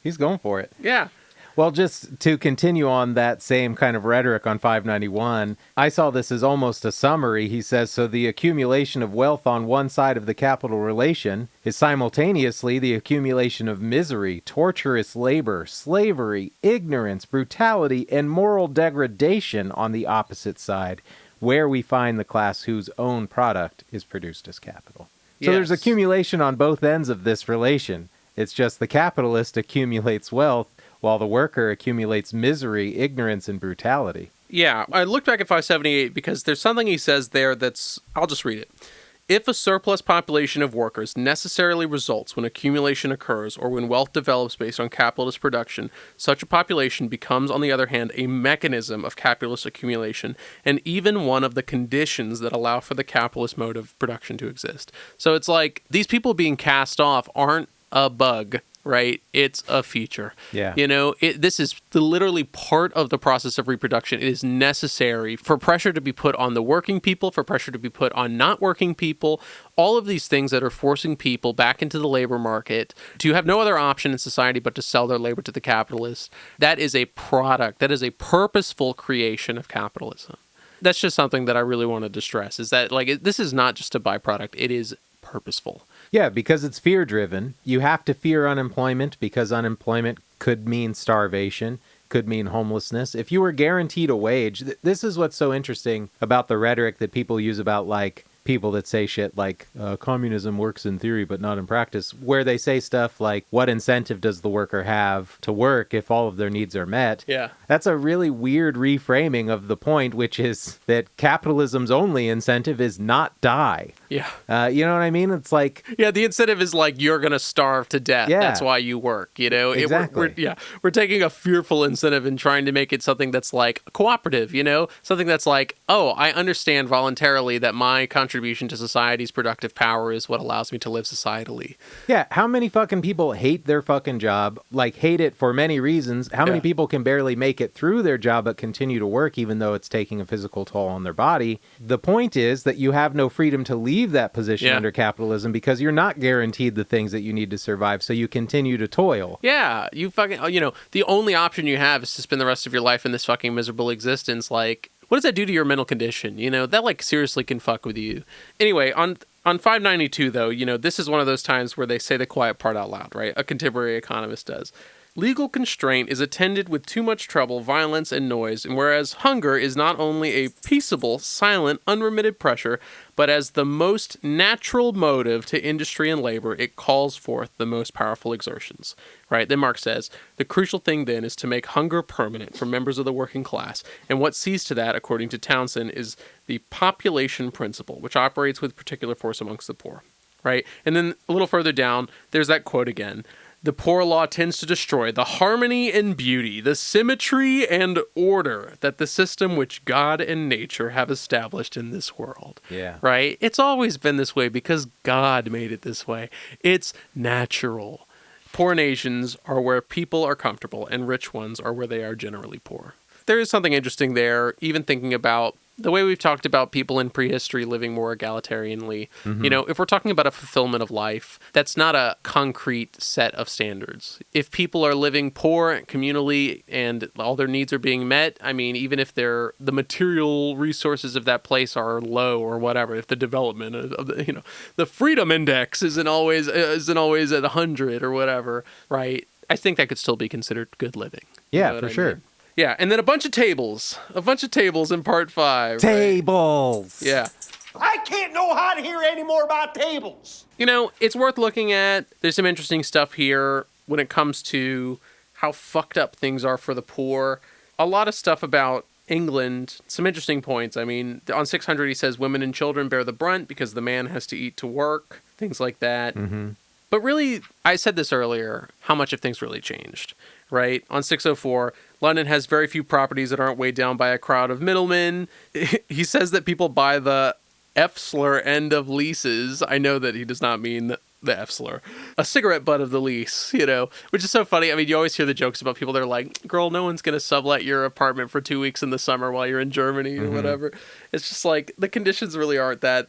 He's going for it. Yeah. Well, just to continue on that same kind of rhetoric on 591, I saw this as almost a summary. He says, so the accumulation of wealth on one side of the capital relation is simultaneously the accumulation of misery, torturous labor, slavery, ignorance, brutality, and moral degradation on the opposite side, where we find the class whose own product is produced as capital. So there's accumulation on both ends of this relation. It's just the capitalist accumulates wealth, while the worker accumulates misery, ignorance, and brutality. Yeah, I looked back at 578 because there's something he says there that's, I'll just read it. If a surplus population of workers necessarily results when accumulation occurs or when wealth develops based on capitalist production, such a population becomes, on the other hand, a mechanism of capitalist accumulation and even one of the conditions that allow for the capitalist mode of production to exist. So it's like these people being cast off aren't a bug, right? It's a feature. Yeah. You know, this is literally part of the process of reproduction. It is necessary for pressure to be put on the working people, for pressure to be put on not working people, all of these things that are forcing people back into the labor market to have no other option in society but to sell their labor to the capitalists. That is a product. That is a purposeful creation of capitalism. That's just something that I really wanted to stress, is that this is not just a byproduct. It is purposeful. Yeah, because it's fear-driven. You have to fear unemployment because unemployment could mean starvation, could mean homelessness. If you were guaranteed a wage, this is what's so interesting about the rhetoric that people use about, like, people that say shit like communism works in theory but not in practice, where they say stuff like, what incentive does the worker have to work if all of their needs are met? Yeah. That's a really weird reframing of the point, which is that capitalism's only incentive is not die. Yeah. You know what I mean? It's like... Yeah, the incentive is like, you're going to starve to death. Yeah. That's why you work, you know? Exactly. We're taking a fearful incentive and trying to make it something that's like cooperative, you know? Something that's like, oh, I understand voluntarily that my contribution contribution to society's productive power is what allows me to live societally. Yeah, how many fucking people hate their fucking job, like hate it for many reasons? How many people can barely make it through their job but continue to work even though it's taking a physical toll on their body? The point is that you have no freedom to leave that position under capitalism because you're not guaranteed the things that you need to survive, so you continue to toil. Yeah, you fucking, you know, the only option you have is to spend the rest of your life in this fucking miserable existence. Like, what does that do to your mental condition? You know, that like seriously can fuck with you. Anyway, on 592 though, you know, this is one of those times where they say the quiet part out loud, right? A contemporary economist does. Legal constraint is attended with too much trouble, violence, and noise, and whereas hunger is not only a peaceable, silent, unremitted pressure, but as the most natural motive to industry and labor, it calls forth the most powerful exertions. Right? Then Mark says, the crucial thing then is to make hunger permanent for members of the working class, and what sees to that, according to Townsend, is the population principle, which operates with particular force amongst the poor. Right? And then a little further down, there's that quote again. The poor law tends to destroy the harmony and beauty, the symmetry and order that the system which God and nature have established in this world. Yeah. Right? It's always been this way because God made it this way. It's natural. Poor nations are where people are comfortable, and rich ones are where they are generally poor. There is something interesting there, even thinking about the way we've talked about people in prehistory living more egalitarianly. You know, if we're talking about a fulfillment of life, that's not a concrete set of standards. If people are living poor communally and all their needs are being met, I mean, even if the material resources of that place are low or whatever, if the development of the, you know, the freedom index isn't always at 100 or whatever, right? I think that could still be considered good living. Yeah, for sure. Mean? Yeah, and then a bunch of tables in part 5. Tables! Right? Yeah. I can't know how to hear any more about tables. You know, it's worth looking at. There's some interesting stuff here when it comes to how fucked up things are for the poor. A lot of stuff about England, some interesting points. I mean, on 600 he says women and children bear the brunt because the man has to eat to work, things like that. Mm-hmm. But really, I said this earlier, how much have things really changed, right? On 604, London has very few properties that aren't weighed down by a crowd of middlemen. He says that people buy the F-slur end of leases. I know that he does not mean the F-slur. A cigarette butt of the lease, you know, which is so funny. I mean, you always hear the jokes about people that are like, girl, no one's going to sublet your apartment for 2 weeks in the summer while you're in Germany or whatever. It's just like the conditions really aren't that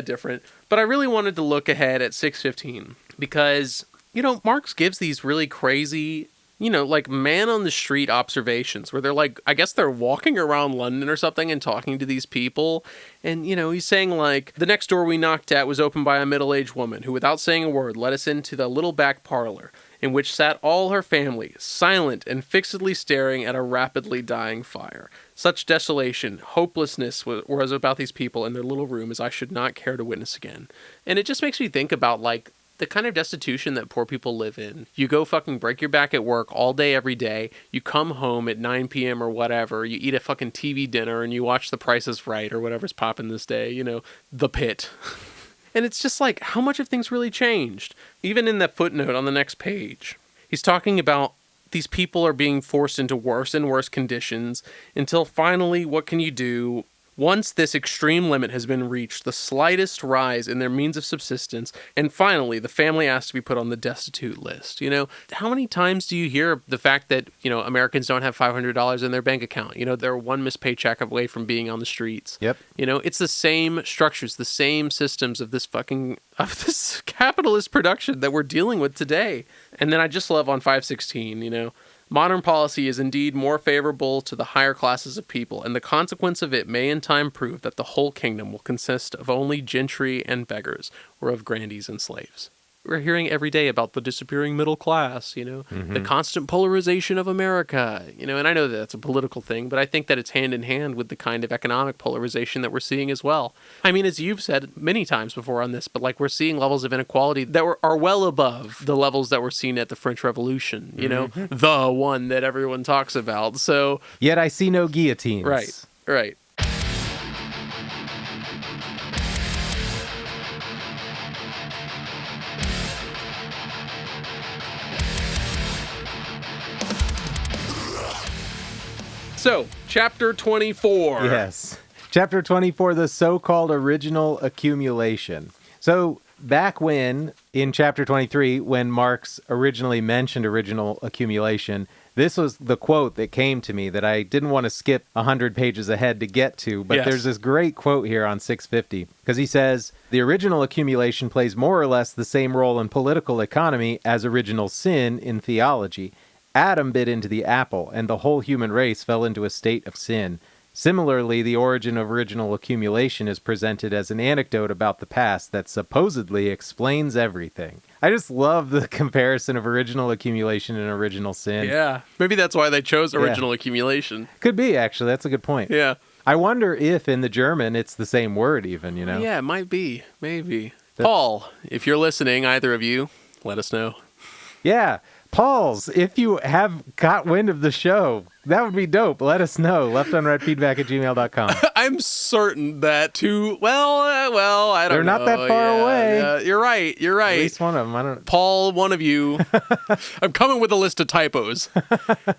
different. But I really wanted to look ahead at 615 because, you know, Marx gives these really crazy, you know, like man on the street observations where they're like, I guess they're walking around London or something and talking to these people. And, you know, he's saying like, the next door we knocked at was opened by a middle-aged woman who, without saying a word, led us into the little back parlor in which sat all her family, silent and fixedly staring at a rapidly dying fire. Such desolation, hopelessness was about these people in their little room as I should not care to witness again. And it just makes me think about like, the kind of destitution that poor people live in. You go fucking break your back at work all day, every day. You come home at 9 p.m. or whatever. You eat a fucking TV dinner and you watch The Price is Right or whatever's popping this day. You know, The Pit. And it's just like, how much have things really changed? Even in that footnote on the next page, he's talking about these people are being forced into worse and worse conditions until finally, what can you do? Once this extreme limit has been reached, the slightest rise in their means of subsistence, and finally, the family asks to be put on the destitute list. You know, how many times do you hear the fact that, you know, Americans don't have $500 in their bank account? You know, they're one missed paycheck away from being on the streets. Yep. You know, it's the same structures, the same systems of this capitalist production that we're dealing with today. And then I just love on 516, you know, modern policy is indeed more favorable to the higher classes of people, and the consequence of it may in time prove that the whole kingdom will consist of only gentry and beggars, or of grandees and slaves. We're hearing every day about the disappearing middle class, you know, the constant polarization of America, you know, and I know that that's a political thing, but I think that it's hand in hand with the kind of economic polarization that we're seeing as well. I mean, as you've said many times before on this, but like we're seeing levels of inequality that are well above the levels that were seen at the French Revolution, you know, the one that everyone talks about. So, yet I see no guillotines. Right. So, chapter 24. Yes. Chapter 24, the so-called original accumulation. So back when, in chapter 23, when Marx originally mentioned original accumulation, this was the quote that came to me that I didn't want to skip 100 pages ahead to get to, but there's this great quote here on 650, because he says, the original accumulation plays more or less the same role in political economy as original sin in theology. Adam bit into the apple, and the whole human race fell into a state of sin. Similarly, the origin of original accumulation is presented as an anecdote about the past that supposedly explains everything. I just love the comparison of original accumulation and original sin. Yeah. Maybe that's why they chose original accumulation. Could be, actually. That's a good point. Yeah. I wonder if in the German it's the same word even, you know? Yeah, it might be. Maybe. Paul, if you're listening, either of you, let us know. Yeah. Pauls, if you have got wind of the show, that would be dope. Let us know. leftunreadfeedback@gmail.com. I'm certain that I don't know. They're not that far away. Yeah, you're right. At least one of them. I don't. Paul, one of you. I'm coming with a list of typos.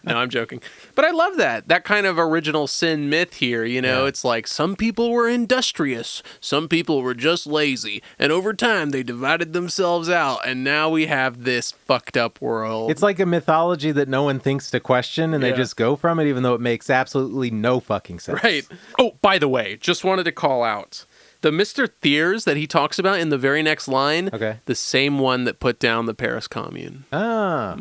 No, I'm joking. But I love that kind of original sin myth here. You know, It's like some people were industrious, some people were just lazy, and over time they divided themselves out, and now we have this fucked up world. It's like a mythology that no one thinks to question, and they just go from it, even though it makes absolutely no fucking sense. Right. Oh, by the way, just wanted to call out the Mr. Thiers that he talks about in the very next line. Okay. The same one that put down the Paris Commune. Ah.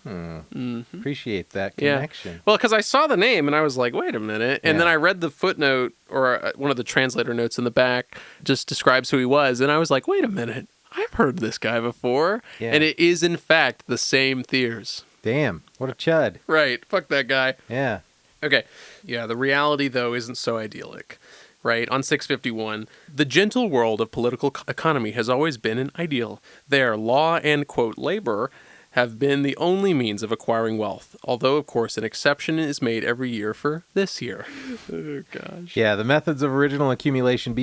Appreciate that connection. Yeah. Well, because I saw the name and I was like, wait a minute. And then I read the footnote, or one of the translator notes in the back just describes who he was. And I was like, wait a minute. I've heard this guy before. Yeah. And it is, in fact, the same Thiers. Damn. What a chud. Right. Fuck that guy. Yeah. Okay. Yeah, the reality, though, isn't so idyllic. Right? On 651, the gentle world of political economy has always been an ideal. There, law and, quote, labor have been the only means of acquiring wealth, although, of course, an exception is made every year for this year. Oh, gosh. Yeah, the methods of original accumulation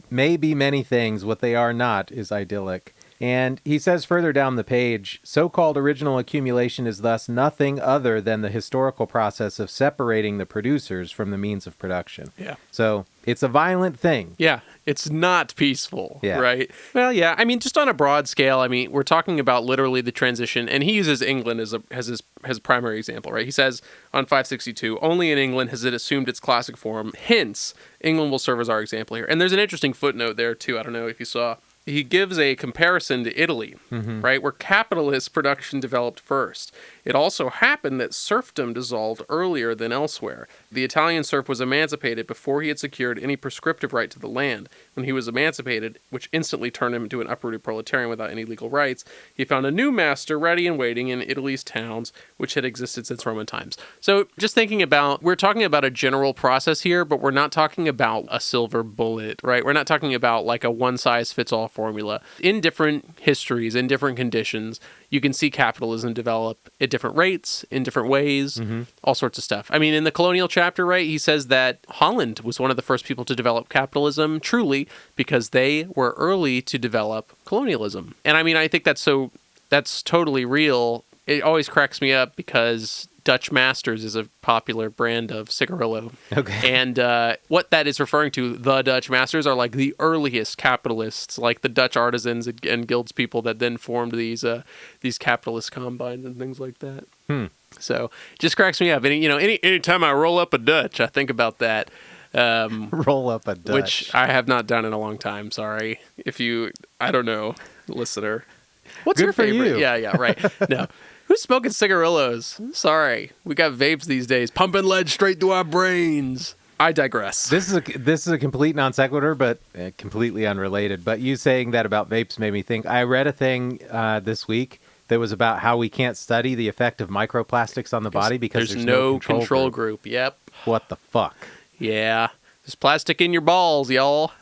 may be many things. What they are not is idyllic. And he says further down the page, so-called original accumulation is thus nothing other than the historical process of separating the producers from the means of production. Yeah. So it's a violent thing. Yeah, it's not peaceful, right? Well, yeah, I mean, just on a broad scale, I mean, we're talking about literally the transition, and he uses England as his primary example, right? He says on 562, only in England has it assumed its classic form, hence, England will serve as our example here. And there's an interesting footnote there, too, I don't know if you saw. He gives a comparison to Italy, right, where capitalist production developed first. It also happened that serfdom dissolved earlier than elsewhere. The Italian serf was emancipated before he had secured any prescriptive right to the land. When he was emancipated, which instantly turned him into an uprooted proletarian without any legal rights, he found a new master ready and waiting in Italy's towns, which had existed since Roman times. So just thinking about, we're talking about a general process here, but we're not talking about a silver bullet, right? We're not talking about like a one-size-fits-all formula. In different histories, in different conditions, you can see capitalism develop at different rates, in different ways, all sorts of stuff. I mean, in the colonial chapter, right, he says that Holland was one of the first people to develop capitalism, truly, because they were early to develop colonialism. And I mean, I think that's totally real. It always cracks me up because Dutch Masters is a popular brand of cigarillo. Okay. And what that is referring to, the Dutch Masters are like the earliest capitalists, like the Dutch artisans and guilds people that then formed these capitalist combines and things like that. So it just cracks me up. And, you know, anytime I roll up a Dutch, I think about that. Roll up a Dutch. Which I have not done in a long time. Sorry. I don't know, listener. What's your favorite? You. Yeah, right. No. Who's smoking cigarillos? Sorry. We got vapes these days, pumping lead straight to our brains. I digress. This is a complete non sequitur, but completely unrelated. But you saying that about vapes made me think. I read a thing this week that was about how we can't study the effect of microplastics on the body because there's no control group. Yep. What the fuck? Yeah. There's plastic in your balls, y'all.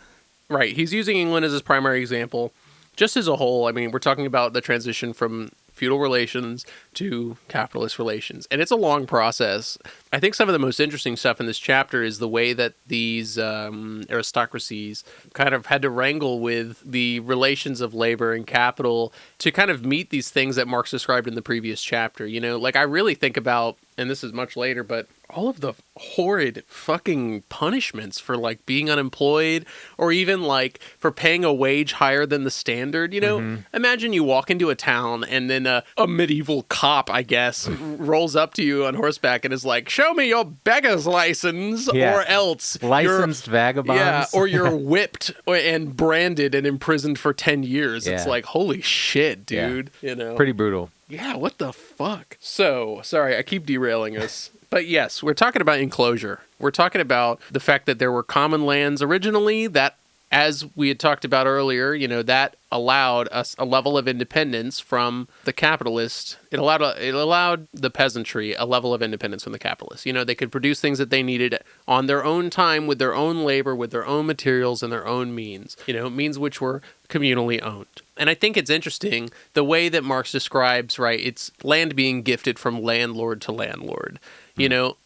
Right. He's using England as his primary example. Just as a whole, I mean, we're talking about the transition from feudal relations to capitalist relations. And it's a long process. I think some of the most interesting stuff in this chapter is the way that these aristocracies kind of had to wrangle with the relations of labor and capital to kind of meet these things that Marx described in the previous chapter. You know, like I really think about, and this is much later, but all of the horrid fucking punishments for like being unemployed or even like for paying a wage higher than the standard. Imagine you walk into a town and then a medieval cop, I guess, rolls up to you on horseback and is like, show me your beggar's license or else licensed vagabonds. Yeah, or you're whipped and branded and imprisoned for 10 years. It's like, holy shit, dude. Pretty brutal. Yeah, what the fuck? So, sorry, I keep derailing us. But yes, we're talking about enclosure. We're talking about the fact that there were common lands originally that, as we had talked about earlier, that allowed us a level of independence from the capitalist. It allowed the peasantry a level of independence from the capitalists. They could produce things that they needed on their own time, with their own labor, with their own materials, and their own means. Means which were communally owned. And I think it's interesting the way that Marx describes, right, it's land being gifted from landlord to landlord.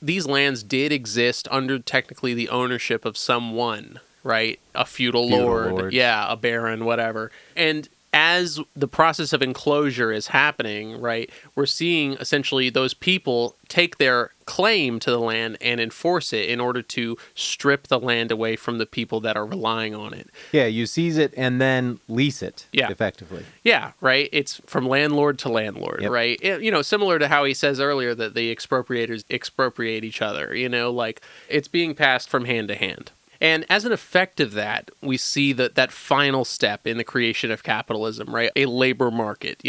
These lands did exist under technically the ownership of someone, right? A feudal lord. Yeah, a baron, whatever. And as the process of enclosure is happening, right, we're seeing essentially those people take their claim to the land and enforce it in order to strip the land away from the people that are relying on it. Yeah, you seize it and then lease it, effectively. Yeah, right? It's from landlord to landlord, right? Similar to how he says earlier that the expropriators expropriate each other, like it's being passed from hand to hand. And as an effect of that, we see that final step in the creation of capitalism, right? A labor market.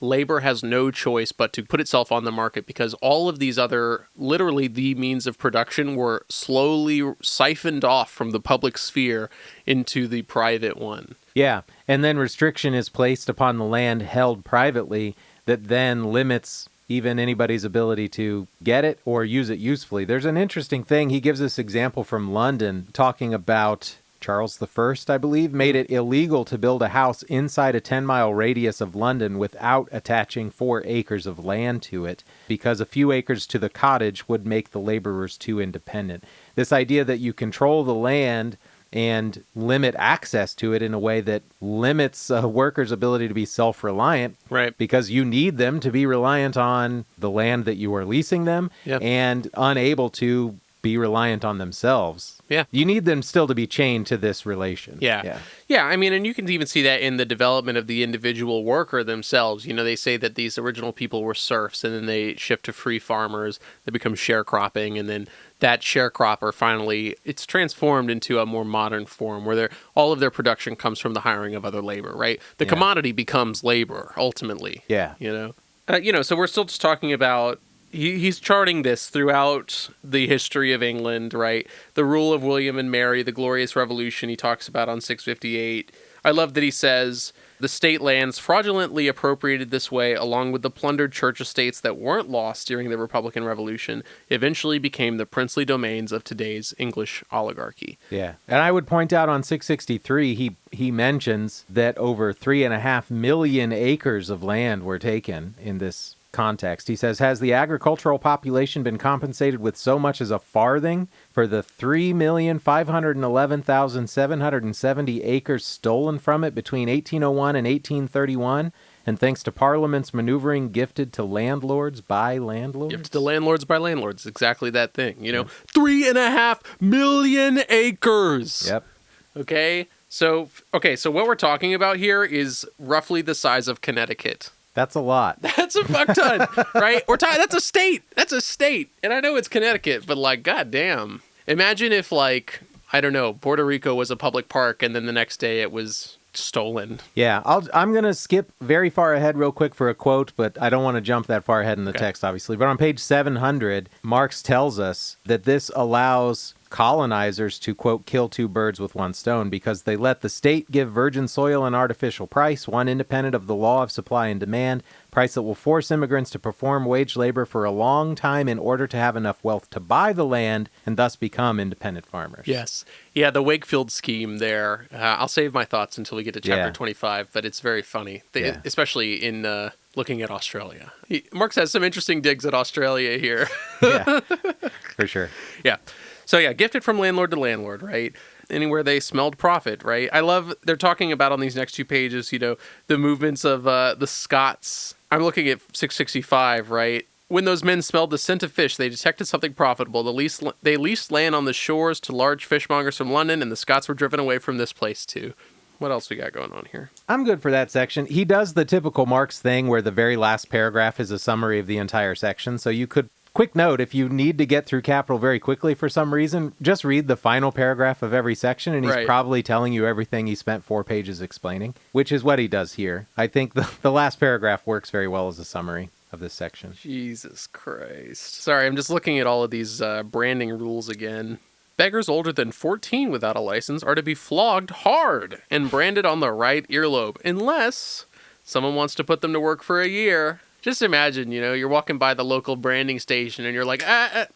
Labor has no choice but to put itself on the market because all of these other, literally the means of production were slowly siphoned off from the public sphere into the private one. Yeah, and then restriction is placed upon the land held privately that then limits even anybody's ability to get it or use it usefully. There's an interesting thing. He gives this example from London talking about Charles I, I believe, made it illegal to build a house inside a 10-mile radius of London without attaching 4 acres of land to it because a few acres to the cottage would make the laborers too independent. This idea that you control the land and limit access to it in a way that limits a worker's ability to be self-reliant, right? Because you need them to be reliant on the land that you are leasing them and unable to be reliant on themselves. Yeah. You need them still to be chained to this relation. Yeah. I mean, and you can even see that in the development of the individual worker themselves. They say that these original people were serfs and then they shift to free farmers. They become sharecropping, and then that sharecropper finally, it's transformed into a more modern form where all of their production comes from the hiring of other labor, right? The commodity becomes labor, ultimately. Yeah. So we're still just talking about, he's charting this throughout the history of England, right? The rule of William and Mary, the Glorious Revolution he talks about on 658. I love that he says, the state lands fraudulently appropriated this way, along with the plundered church estates that weren't lost during the Republican Revolution, eventually became the princely domains of today's English oligarchy. Yeah. And I would point out on 663, he mentions that over 3.5 million acres of land were taken in this context. He says, has the agricultural population been compensated with so much as a farthing for the 3,511,770 acres stolen from it between 1801 and 1831, and thanks to Parliament's maneuvering, gifted to landlords by landlords? Gifted to landlords by landlords. Exactly that thing. 3.5 million acres. Yep. Okay. So what we're talking about here is roughly the size of Connecticut. That's a lot. That's a fuck ton, right? That's a state. That's a state. And I know it's Connecticut, but like, goddamn. Imagine if, like, I don't know, Puerto Rico was a public park and then the next day it was stolen. Yeah, I'm going to skip very far ahead real quick for a quote, but I don't want to jump that far ahead in the text, obviously. But on page 700, Marx tells us that this allows colonizers to, quote, kill 2 birds with 1 stone because they let the state give virgin soil an artificial price, one independent of the law of supply and demand, price that will force immigrants to perform wage labor for a long time in order to have enough wealth to buy the land and thus become independent farmers. Yes. Yeah, the Wakefield scheme there. I'll save my thoughts until we get to chapter 25, but it's very funny, especially in looking at Australia. Marx has some interesting digs at Australia here. Yeah, for sure. Yeah. So yeah, gifted from landlord to landlord, right? Anywhere they smelled profit, right? I love, they're talking about on these next 2 pages, the movements of the Scots. I'm looking at 665, right? When those men smelled the scent of fish, they detected something profitable. They leased land on the shores to large fishmongers from London, and the Scots were driven away from this place too. What else we got going on here? I'm good for that section. He does the typical Marx thing where the very last paragraph is a summary of the entire section. So you could, quick note, if you need to get through Capital very quickly for some reason, just read the final paragraph of every section, and he's probably telling you everything he spent 4 pages explaining, which is what he does here. I think the last paragraph works very well as a summary of this section. Jesus Christ. Sorry, I'm just looking at all of these branding rules again. Beggars older than 14 without a license are to be flogged hard and branded on the right earlobe, unless someone wants to put them to work for a year. Just imagine, you're walking by the local branding station and you're like,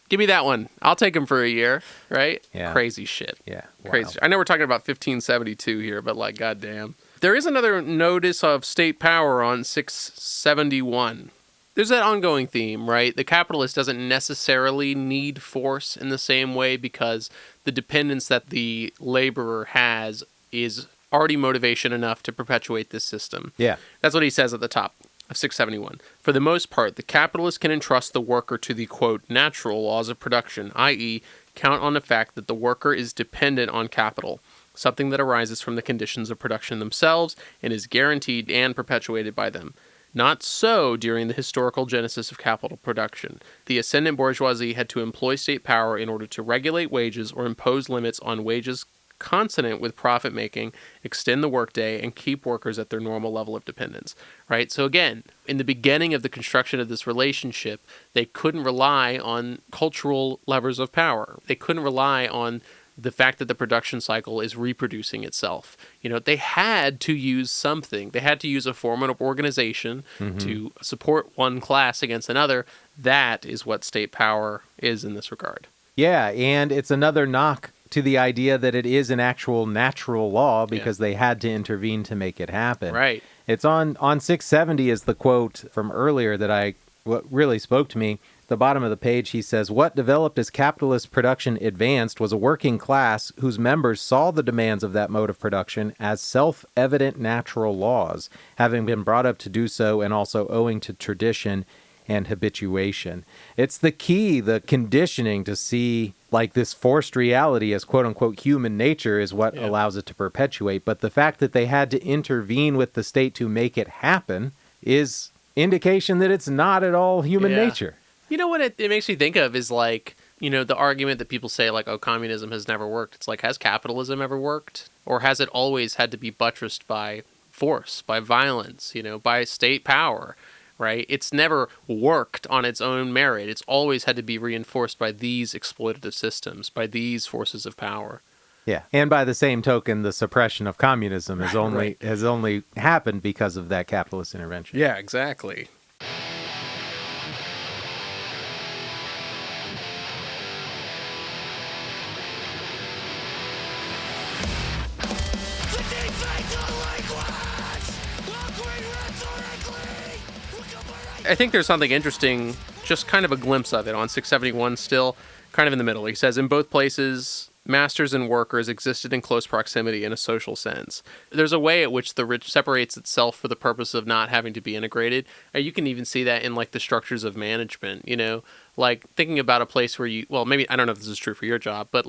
give me that one. I'll take him for a year, right? Yeah. Crazy shit. Yeah. Wow. Crazy. I know we're talking about 1572 here, but goddamn. There is another notice of state power on 671. There's that ongoing theme, right? The capitalist doesn't necessarily need force in the same way because the dependence that the laborer has is already motivation enough to perpetuate this system. Yeah. That's what he says at the top of 671. For the most part, the capitalist can entrust the worker to the, quote, natural laws of production, i.e., count on the fact that the worker is dependent on capital, something that arises from the conditions of production themselves and is guaranteed and perpetuated by them. Not so during the historical genesis of capital production. The ascendant bourgeoisie had to employ state power in order to regulate wages or impose limits on wages consonant with profit-making, extend the workday, and keep workers at their normal level of dependence. Right? So again, in the beginning of the construction of this relationship, they couldn't rely on cultural levers of power. They couldn't rely on the fact that the production cycle is reproducing itself. They had to use something. They had to use a form of organization to support one class against another. That is what state power is in this regard. Yeah, and it's another knock to the idea that it is an actual natural law because they had to intervene to make it happen. Right. It's on 670 is the quote from earlier that what really spoke to me. The bottom of the page, he says, what developed as capitalist production advanced was a working class whose members saw the demands of that mode of production as self-evident natural laws, having been brought up to do so and also owing to tradition and habituation. It's the key, the conditioning to see this forced reality as quote-unquote human nature is what allows it to perpetuate. But the fact that they had to intervene with the state to make it happen is indication that it's not at all human nature. You know what it makes me think of is the argument that people say oh, communism has never worked. It's has capitalism ever worked? Or has it always had to be buttressed by force, by violence, by state power, right? It's never worked on its own merit. It's always had to be reinforced by these exploitative systems, by these forces of power. Yeah. And by the same token, the suppression of communism has only happened because of that capitalist intervention. Yeah, exactly. I think there's something interesting, just kind of a glimpse of it on 671 still, kind of in the middle. He says, in both places, masters and workers existed in close proximity in a social sense. There's a way at which the rich separates itself for the purpose of not having to be integrated. You can even see that in the structures of management, thinking about a place where maybe, I don't know if this is true for your job, but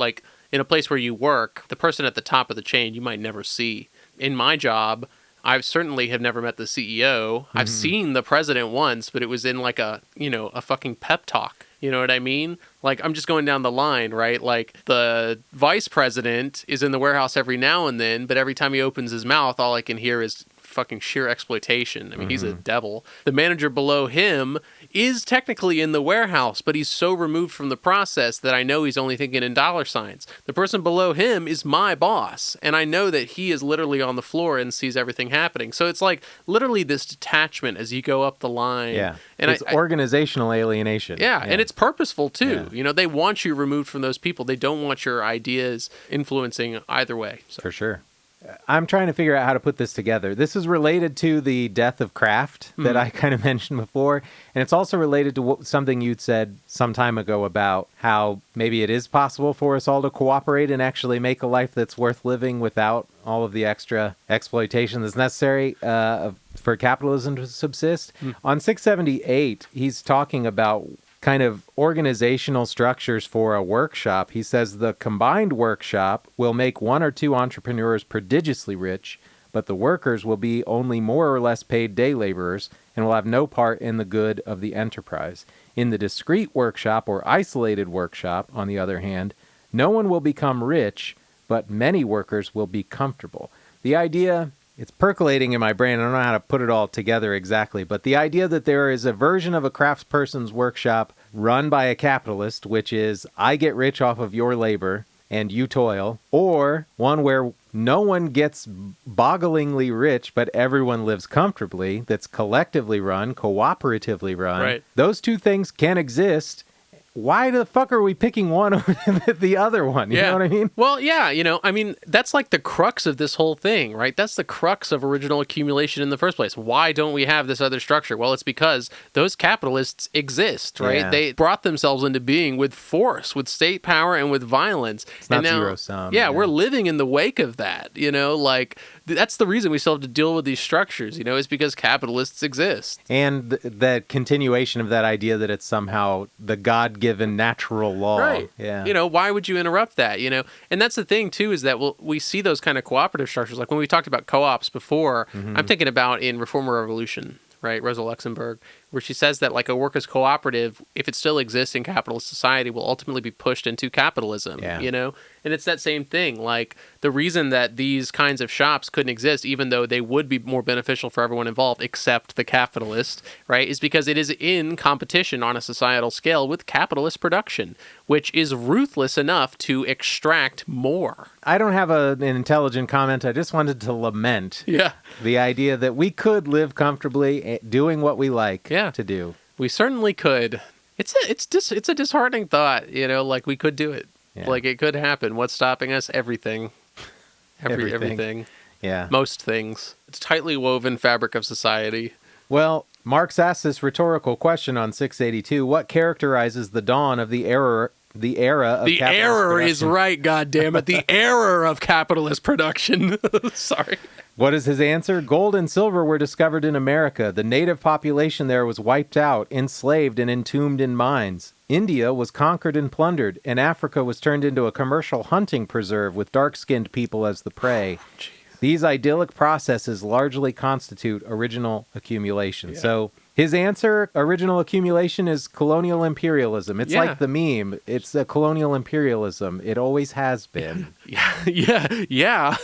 in a place where you work, the person at the top of the chain you might never see. In my job, I certainly have never met the CEO. I've seen the president once, but it was in a fucking pep talk. You know what I mean? I'm just going down the line, right? The vice president is in the warehouse every now and then, but every time he opens his mouth, all I can hear is fucking sheer exploitation. I mean, he's a devil. The manager below him is technically in the warehouse, but he's so removed from the process that I know he's only thinking in dollar signs. The person below him is my boss, and I know that he is literally on the floor and sees everything happening. So it's literally this detachment as you go up the line. Yeah, and it's organizational alienation. Yeah, and it's purposeful too. Yeah. They want you removed from those people. They don't want your ideas influencing either way. So. For sure. I'm trying to figure out how to put this together. This is related to the death of craft that I kind of mentioned before. And it's also related to something you'd said some time ago about how maybe it is possible for us all to cooperate and actually make a life that's worth living without all of the extra exploitation that's necessary for capitalism to subsist. On 678, he's talking about kind of organizational structures for a workshop. He says the combined workshop will make one or two entrepreneurs prodigiously rich, but the workers will be only more or less paid day laborers and will have no part in the good of the enterprise. In the discrete workshop or isolated workshop, on the other hand, no one will become rich, but many workers will be comfortable. The idea, it's percolating in my brain. I don't know how to put it all together exactly, but the idea that there is a version of a craftsperson's workshop run by a capitalist, which is I get rich off of your labor and you toil, or one where no one gets bogglingly rich, but everyone lives comfortably, that's collectively run, cooperatively run. Right. Those two things can exist. Why the fuck are we picking one over the other one? You know what I mean? Well, yeah, that's like the crux of this whole thing, right? That's the crux of original accumulation in the first place. Why don't we have this other structure? Well, it's because those capitalists exist, right? Yeah. They brought themselves into being with force, with state power, and with violence. It's not and now, zero sum. Yeah, we're living in the wake of that, that's the reason we still have to deal with these structures, is because capitalists exist. And the continuation of that idea that it's somehow the God-given natural law. Right. Yeah. Why would you interrupt that, And that's the thing, too, is that we see those kind of cooperative structures. Like when we talked about co-ops before, I'm thinking about in Reform or Revolution, right? Rosa Luxemburg, where she says that like a workers' cooperative, if it still exists in capitalist society, will ultimately be pushed into capitalism, And it's that same thing. Like the reason that these kinds of shops couldn't exist, even though they would be more beneficial for everyone involved, except the capitalist, right, is because it is in competition on a societal scale with capitalist production, which is ruthless enough to extract more. I don't have an intelligent comment. I just wanted to lament the idea that we could live comfortably doing what we like to do. We certainly could. It's a disheartening thought, like we could do it. Yeah. Like it could happen. What's stopping us? Everything. Everything. Yeah. Most things. It's tightly woven fabric of society. Well, Marx asks this rhetorical question on 682. What characterizes the dawn of the era of the capitalist error production? is right, goddammit. The error of capitalist production. Sorry. What is his answer? Gold and silver were discovered in America. The native population there was wiped out, enslaved, and entombed in mines. India was conquered and plundered, and Africa was turned into a commercial hunting preserve with dark-skinned people as the prey. These idyllic processes largely constitute original accumulation. Yeah. So his answer, original accumulation, is colonial imperialism. It's like the meme. It's a colonial imperialism. It always has been. Yeah.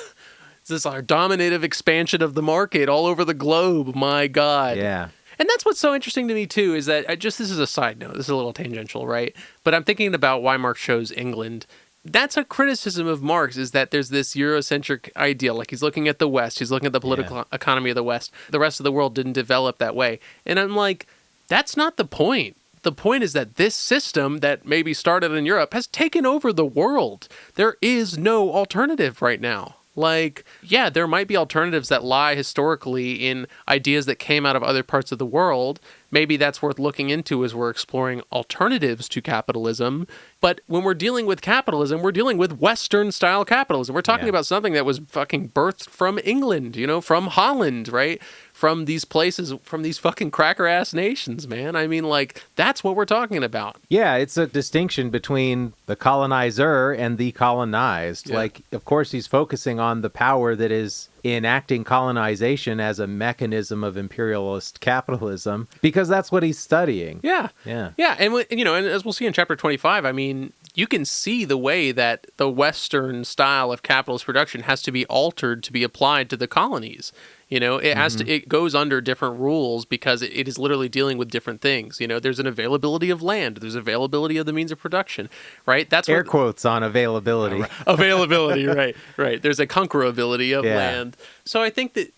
It's this our dominative expansion of the market all over the globe. My God. Yeah. And that's what's so interesting to me, too, is that this is a side note. This is a little tangential, right? But I'm thinking about why Marx chose England. That's a criticism of Marx, is that there's this Eurocentric ideal. Like he's looking at the West. He's looking at the political economy of the West. The rest of the world didn't develop that way. And I'm like, that's not the point. The point is that this system that maybe started in Europe has taken over the world. There is no alternative right now. Like, yeah, there might be alternatives that lie historically in ideas that came out of other parts of the world. Maybe that's worth looking into as we're exploring alternatives to capitalism. But when we're dealing with capitalism, we're dealing with Western-style capitalism. We're talking about something that was fucking birthed from England, from Holland, right? From these places, from these fucking cracker-ass nations, man. I mean, like, that's what we're talking about. Yeah, it's a distinction between the colonizer and the colonized. Yeah. Like, of course, he's focusing on the power that is enacting colonization as a mechanism of imperialist capitalism, because that's what he's studying. Yeah. Yeah. Yeah, and as we'll see in chapter 25, I mean, you can see the way that the Western style of capitalist production has to be altered to be applied to the colonies. It has to. It goes under different rules because it is literally dealing with different things. There's an availability of land. There's availability of the means of production, right? That's Air quotes on availability. Availability, right. There's a conquerability of land. So I think that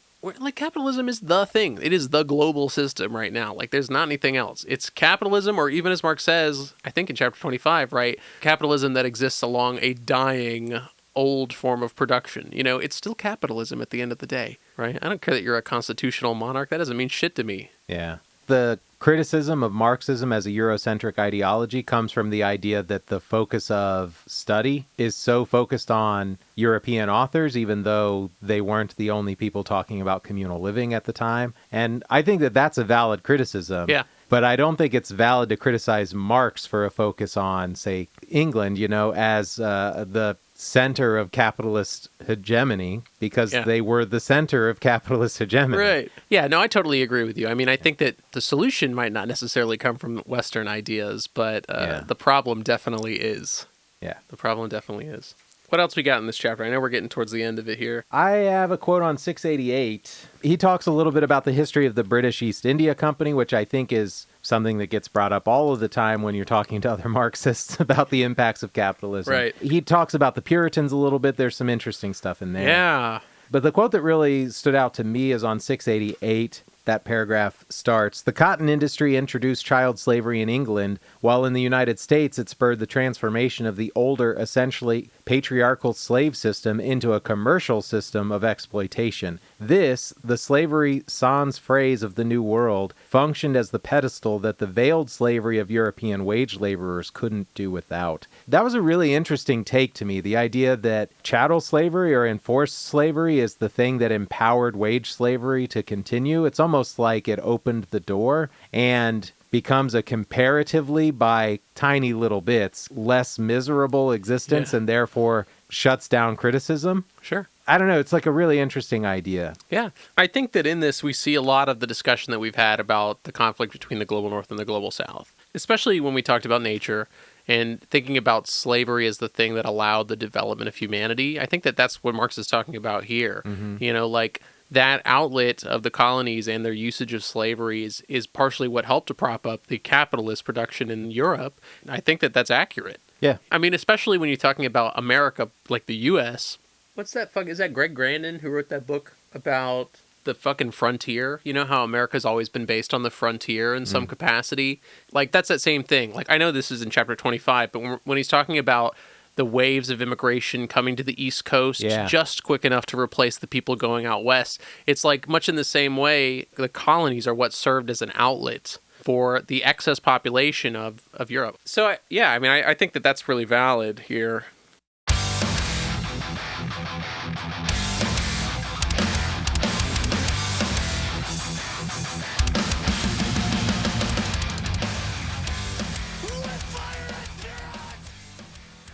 capitalism is the thing. It is the global system right now. Like there's not anything else. It's capitalism, or even as Marx says, I think in chapter 25, right? Capitalism that exists along a dying old form of production. It's still capitalism at the end of the day, right? I don't care that you're a constitutional monarch. That doesn't mean shit to me. Yeah. The criticism of Marxism as a Eurocentric ideology comes from the idea that the focus of study is so focused on European authors, even though they weren't the only people talking about communal living at the time. And I think that that's a valid criticism. Yeah. But I don't think it's valid to criticize Marx for a focus on, say, England, as the center of capitalist hegemony, because they were the center of capitalist hegemony. Right. Yeah, no, I totally agree with you. I mean, I think that the solution might not necessarily come from Western ideas, but the problem definitely is. Yeah. The problem definitely is. What else we got in this chapter? I know we're getting towards the end of it here. I have a quote on 688. He talks a little bit about the history of the British East India Company, which I think is something that gets brought up all of the time when you're talking to other Marxists about the impacts of capitalism. Right. He talks about the Puritans a little bit. There's some interesting stuff in there. Yeah. But the quote that really stood out to me is on 688. That paragraph starts, "The cotton industry introduced child slavery in England, while in the United States it spurred the transformation of the older, essentially patriarchal slave system into a commercial system of exploitation. This, the slavery sans phrase of the New World, functioned as the pedestal that the veiled slavery of European wage laborers couldn't do without." That was a really interesting take to me, the idea that chattel slavery or enforced slavery is the thing that empowered wage slavery to continue. It's almost like it opened the door and becomes a comparatively, by tiny little bits, less miserable existence and therefore shuts down criticism. Sure. I don't know. It's like a really interesting idea. Yeah. I think that in this, we see a lot of the discussion that we've had about the conflict between the global north and the global south, especially when we talked about nature and thinking about slavery as the thing that allowed the development of humanity. I think that that's what Marx is talking about here. Mm-hmm. Like that outlet of the colonies and their usage of slavery is partially what helped to prop up the capitalist production in Europe. I think that that's accurate. Yeah. I mean, especially when you're talking about America, like the U.S. What's that is that Greg Grandin who wrote that book about the fucking frontier? You know how America's always been based on the frontier in some capacity? Like, that's that same thing. Like, I know this is in chapter 25, but when he's talking about the waves of immigration coming to the East Coast just quick enough to replace the people going out west, it's like much in the same way, the colonies are what served as an outlet for the excess population of Europe. So, I think that that's really valid here.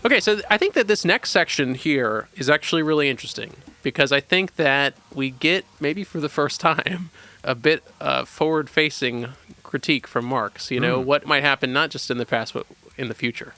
Okay, so I think that this next section here is actually really interesting because I think that we get, maybe for the first time, a bit forward-facing critique from Marx, what might happen not just in the past, but in the future,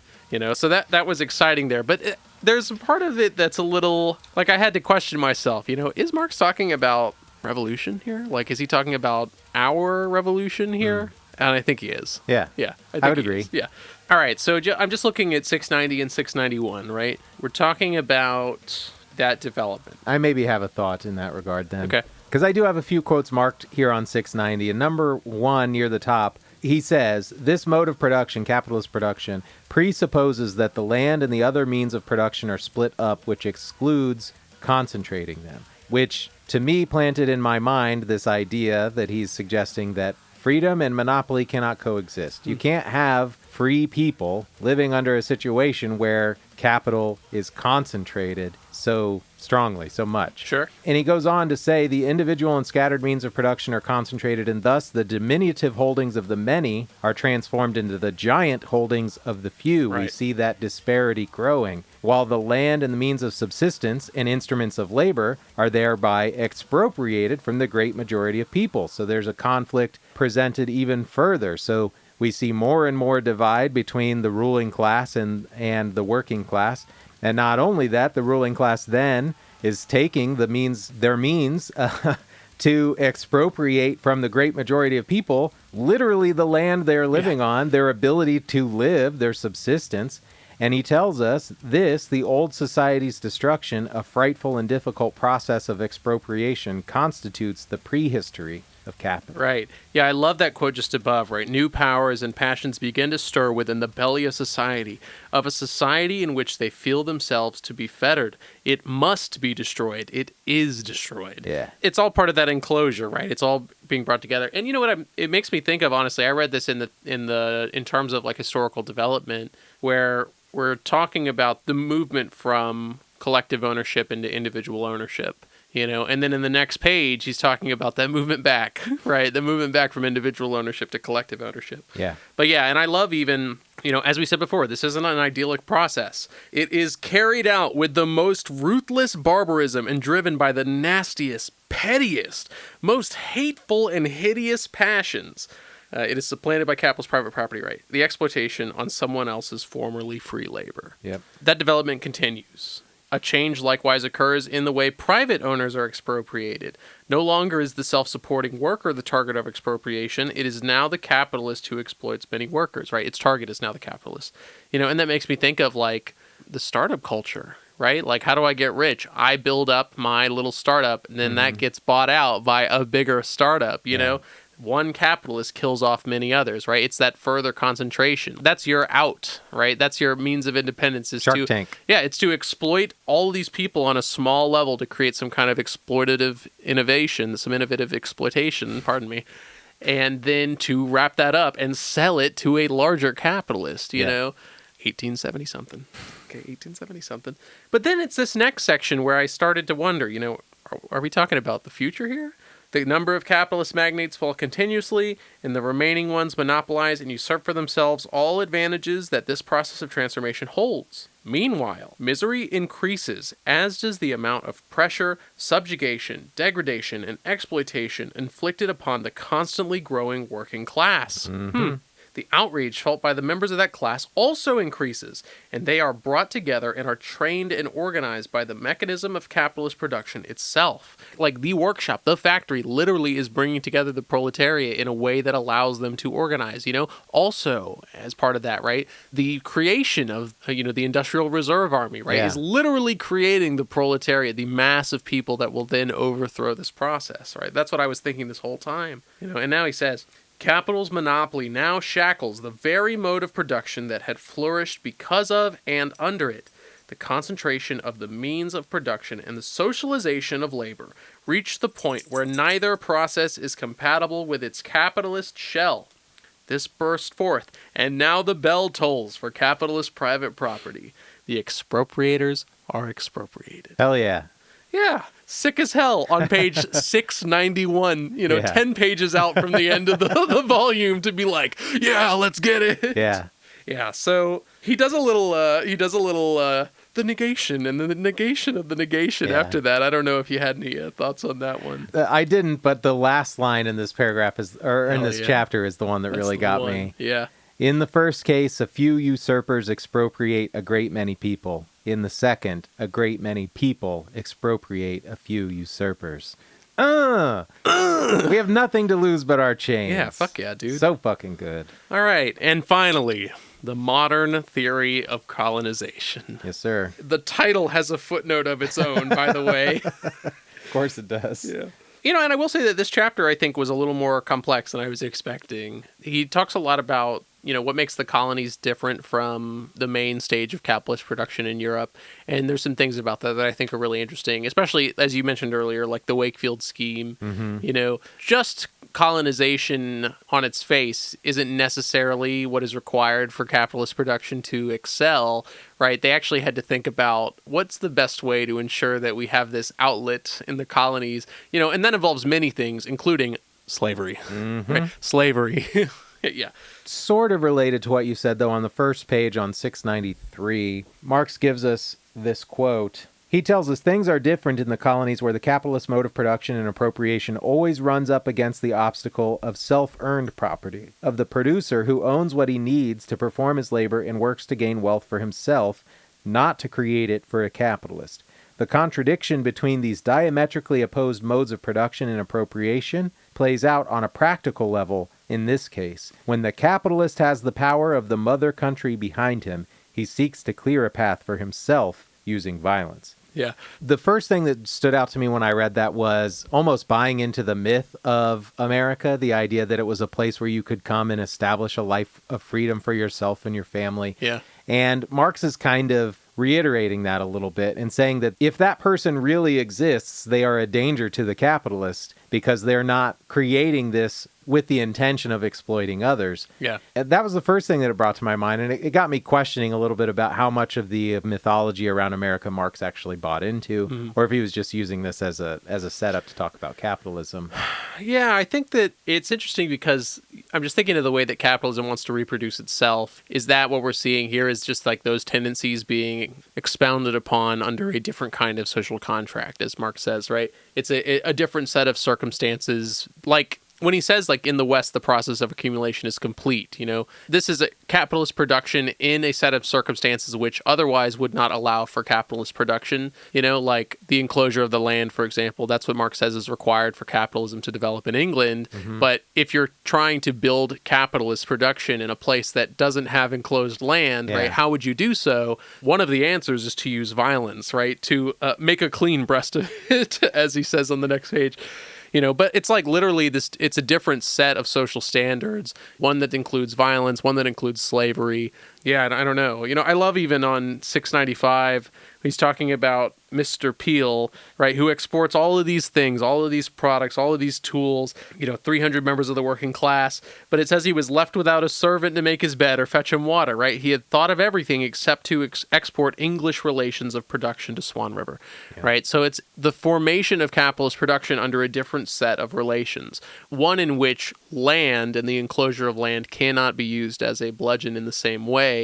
So that was exciting there. But there's a part of it that's a little, like, I had to question myself, is Marx talking about revolution here? Like, is he talking about our revolution here? And I think he is. Yeah. Yeah. I would agree. Yeah. All right. So I'm just looking at 690 and 691, right? We're talking about that development. I maybe have a thought in that regard then. Okay. Because I do have a few quotes marked here on 690. And number 1 near the top, he says, "This mode of production, capitalist production, presupposes that the land and the other means of production are split up, which excludes concentrating them." Which, to me, planted in my mind this idea that he's suggesting that freedom and monopoly cannot coexist. You can't have free people living under a situation where capital is concentrated so strongly, so much. Sure. And he goes on to say the individual and scattered means of production are concentrated, and thus the diminutive holdings of the many are transformed into the giant holdings of the few. Right. We see that disparity growing, while the land and the means of subsistence and instruments of labor are thereby expropriated from the great majority of people. So there's a conflict presented even further. So we see more and more divide between the ruling class and the working class. And not only that, the ruling class then is taking their means to expropriate from the great majority of people, literally the land they're living on, their ability to live, their subsistence. And he tells us this, the old society's destruction, a frightful and difficult process of expropriation, constitutes the prehistory of capital. Right. Yeah, I love that quote just above, right? New powers and passions begin to stir within the belly of a society in which they feel themselves to be fettered. It must be destroyed. It is destroyed. Yeah. It's all part of that enclosure, right? It's all being brought together. And you know what it makes me think of, honestly, I read this in terms of like historical development, where we're talking about the movement from collective ownership into individual ownership. And then in the next page, he's talking about that movement back, right? The movement back from individual ownership to collective ownership. Yeah. But yeah, and I love even, as we said before, this isn't an idyllic process. It is carried out with the most ruthless barbarism and driven by the nastiest, pettiest, most hateful and hideous passions. It is supplanted by capitalist private property right, the exploitation on someone else's formerly free labor. Yep. That development continues. A change likewise occurs in the way private owners are expropriated. No longer is the self-supporting worker the target of expropriation. It is now the capitalist who exploits many workers, right? Its target is now the capitalist. And that makes me think of like the startup culture, right? Like, how do I get rich? I build up my little startup, and then that gets bought out by a bigger startup, you know? One capitalist kills off many others, right? It's that further concentration. That's your out, right? That's your means of independence. Shark Tank. Yeah, it's to exploit all these people on a small level to create some kind of exploitative innovation, some innovative exploitation, pardon me, and then to wrap that up and sell it to a larger capitalist, you know? 1870-something. Okay, 1870-something. But then it's this next section where I started to wonder, are we talking about the future here? The number of capitalist magnates fall continuously, and the remaining ones monopolize and usurp for themselves all advantages that this process of transformation holds. Meanwhile, misery increases, as does the amount of pressure, subjugation, degradation, and exploitation inflicted upon the constantly growing working class. The outrage felt by the members of that class also increases, and they are brought together and are trained and organized by the mechanism of capitalist production itself. Like the workshop, the factory, literally is bringing together the proletariat in a way that allows them to organize, Also, as part of that, right, the creation of, the Industrial Reserve Army, right, is literally creating the proletariat, the mass of people that will then overthrow this process, right? That's what I was thinking this whole time, And now he says, capital's monopoly now shackles the very mode of production that had flourished because of and under it. The concentration of the means of production and the socialization of labor reach the point where neither process is compatible with its capitalist shell. This burst forth, and now the bell tolls for capitalist private property. The expropriators are expropriated. Hell yeah. Yeah, sick as hell on page 691, 10 pages out from the end of the volume to be like, yeah, let's get it. Yeah. Yeah, so he does a little, the negation and the negation of the negation after that. I don't know if you had any thoughts on that one. I didn't, but the last line in this paragraph chapter is the one that really got me. Yeah. In the first case, a few usurpers expropriate a great many people. In the second, a great many people expropriate a few usurpers. We have nothing to lose but our chains. Yeah, fuck yeah, dude. So fucking good. All right, and finally, the modern theory of colonization. Yes, sir. The title has a footnote of its own, by the way. Of course it does. Yeah. And I will say that this chapter, I think, was a little more complex than I was expecting. He talks a lot about, what makes the colonies different from the main stage of capitalist production in Europe. And there's some things about that I think are really interesting, especially, as you mentioned earlier, like the Wakefield scheme. Just colonization on its face isn't necessarily what is required for capitalist production to excel, right? They actually had to think about what's the best way to ensure that we have this outlet in the colonies, and that involves many things, including slavery. Right? Slavery. Yeah. Sort of related to what you said, though, on the first page on 693, Marx gives us this quote. He tells us things are different in the colonies where the capitalist mode of production and appropriation always runs up against the obstacle of self-earned property, of the producer who owns what he needs to perform his labor and works to gain wealth for himself, not to create it for a capitalist. The contradiction between these diametrically opposed modes of production and appropriation plays out on a practical level in this case. When the capitalist has the power of the mother country behind him, he seeks to clear a path for himself using violence. Yeah. The first thing that stood out to me when I read that was almost buying into the myth of America, the idea that it was a place where you could come and establish a life of freedom for yourself and your family. Yeah. And Marx is kind of reiterating that a little bit and saying that if that person really exists, they are a danger to the capitalist because they're not creating this with the intention of exploiting others. Yeah. And that was the first thing that it brought to my mind. And it got me questioning a little bit about how much of the mythology around America Marx actually bought into, or if he was just using this as a setup to talk about capitalism. Yeah, I think that it's interesting because I'm just thinking of the way that capitalism wants to reproduce itself. Is that what we're seeing here is just like those tendencies being expounded upon under a different kind of social contract, as Marx says, right? It's a different set of circumstances. Like when he says, like, in the West, the process of accumulation is complete, this is a capitalist production in a set of circumstances which otherwise would not allow for capitalist production, like the enclosure of the land, for example. That's what Marx says is required for capitalism to develop in England. But if you're trying to build capitalist production in a place that doesn't have enclosed land, right, how would you do so? One of the answers is to use violence, right, to make a clean breast of it, as he says on the next page. But it's like literally it's a different set of social standards, one that includes violence, one that includes slavery. Yeah, I don't know. I love even on 695, he's talking about Mr. Peel, right, who exports all of these things, all of these products, all of these tools, 300 members of the working class. But it says he was left without a servant to make his bed or fetch him water, right? He had thought of everything except to export English relations of production to Swan River, right? So it's the formation of capitalist production under a different set of relations, one in which land and the enclosure of land cannot be used as a bludgeon in the same way,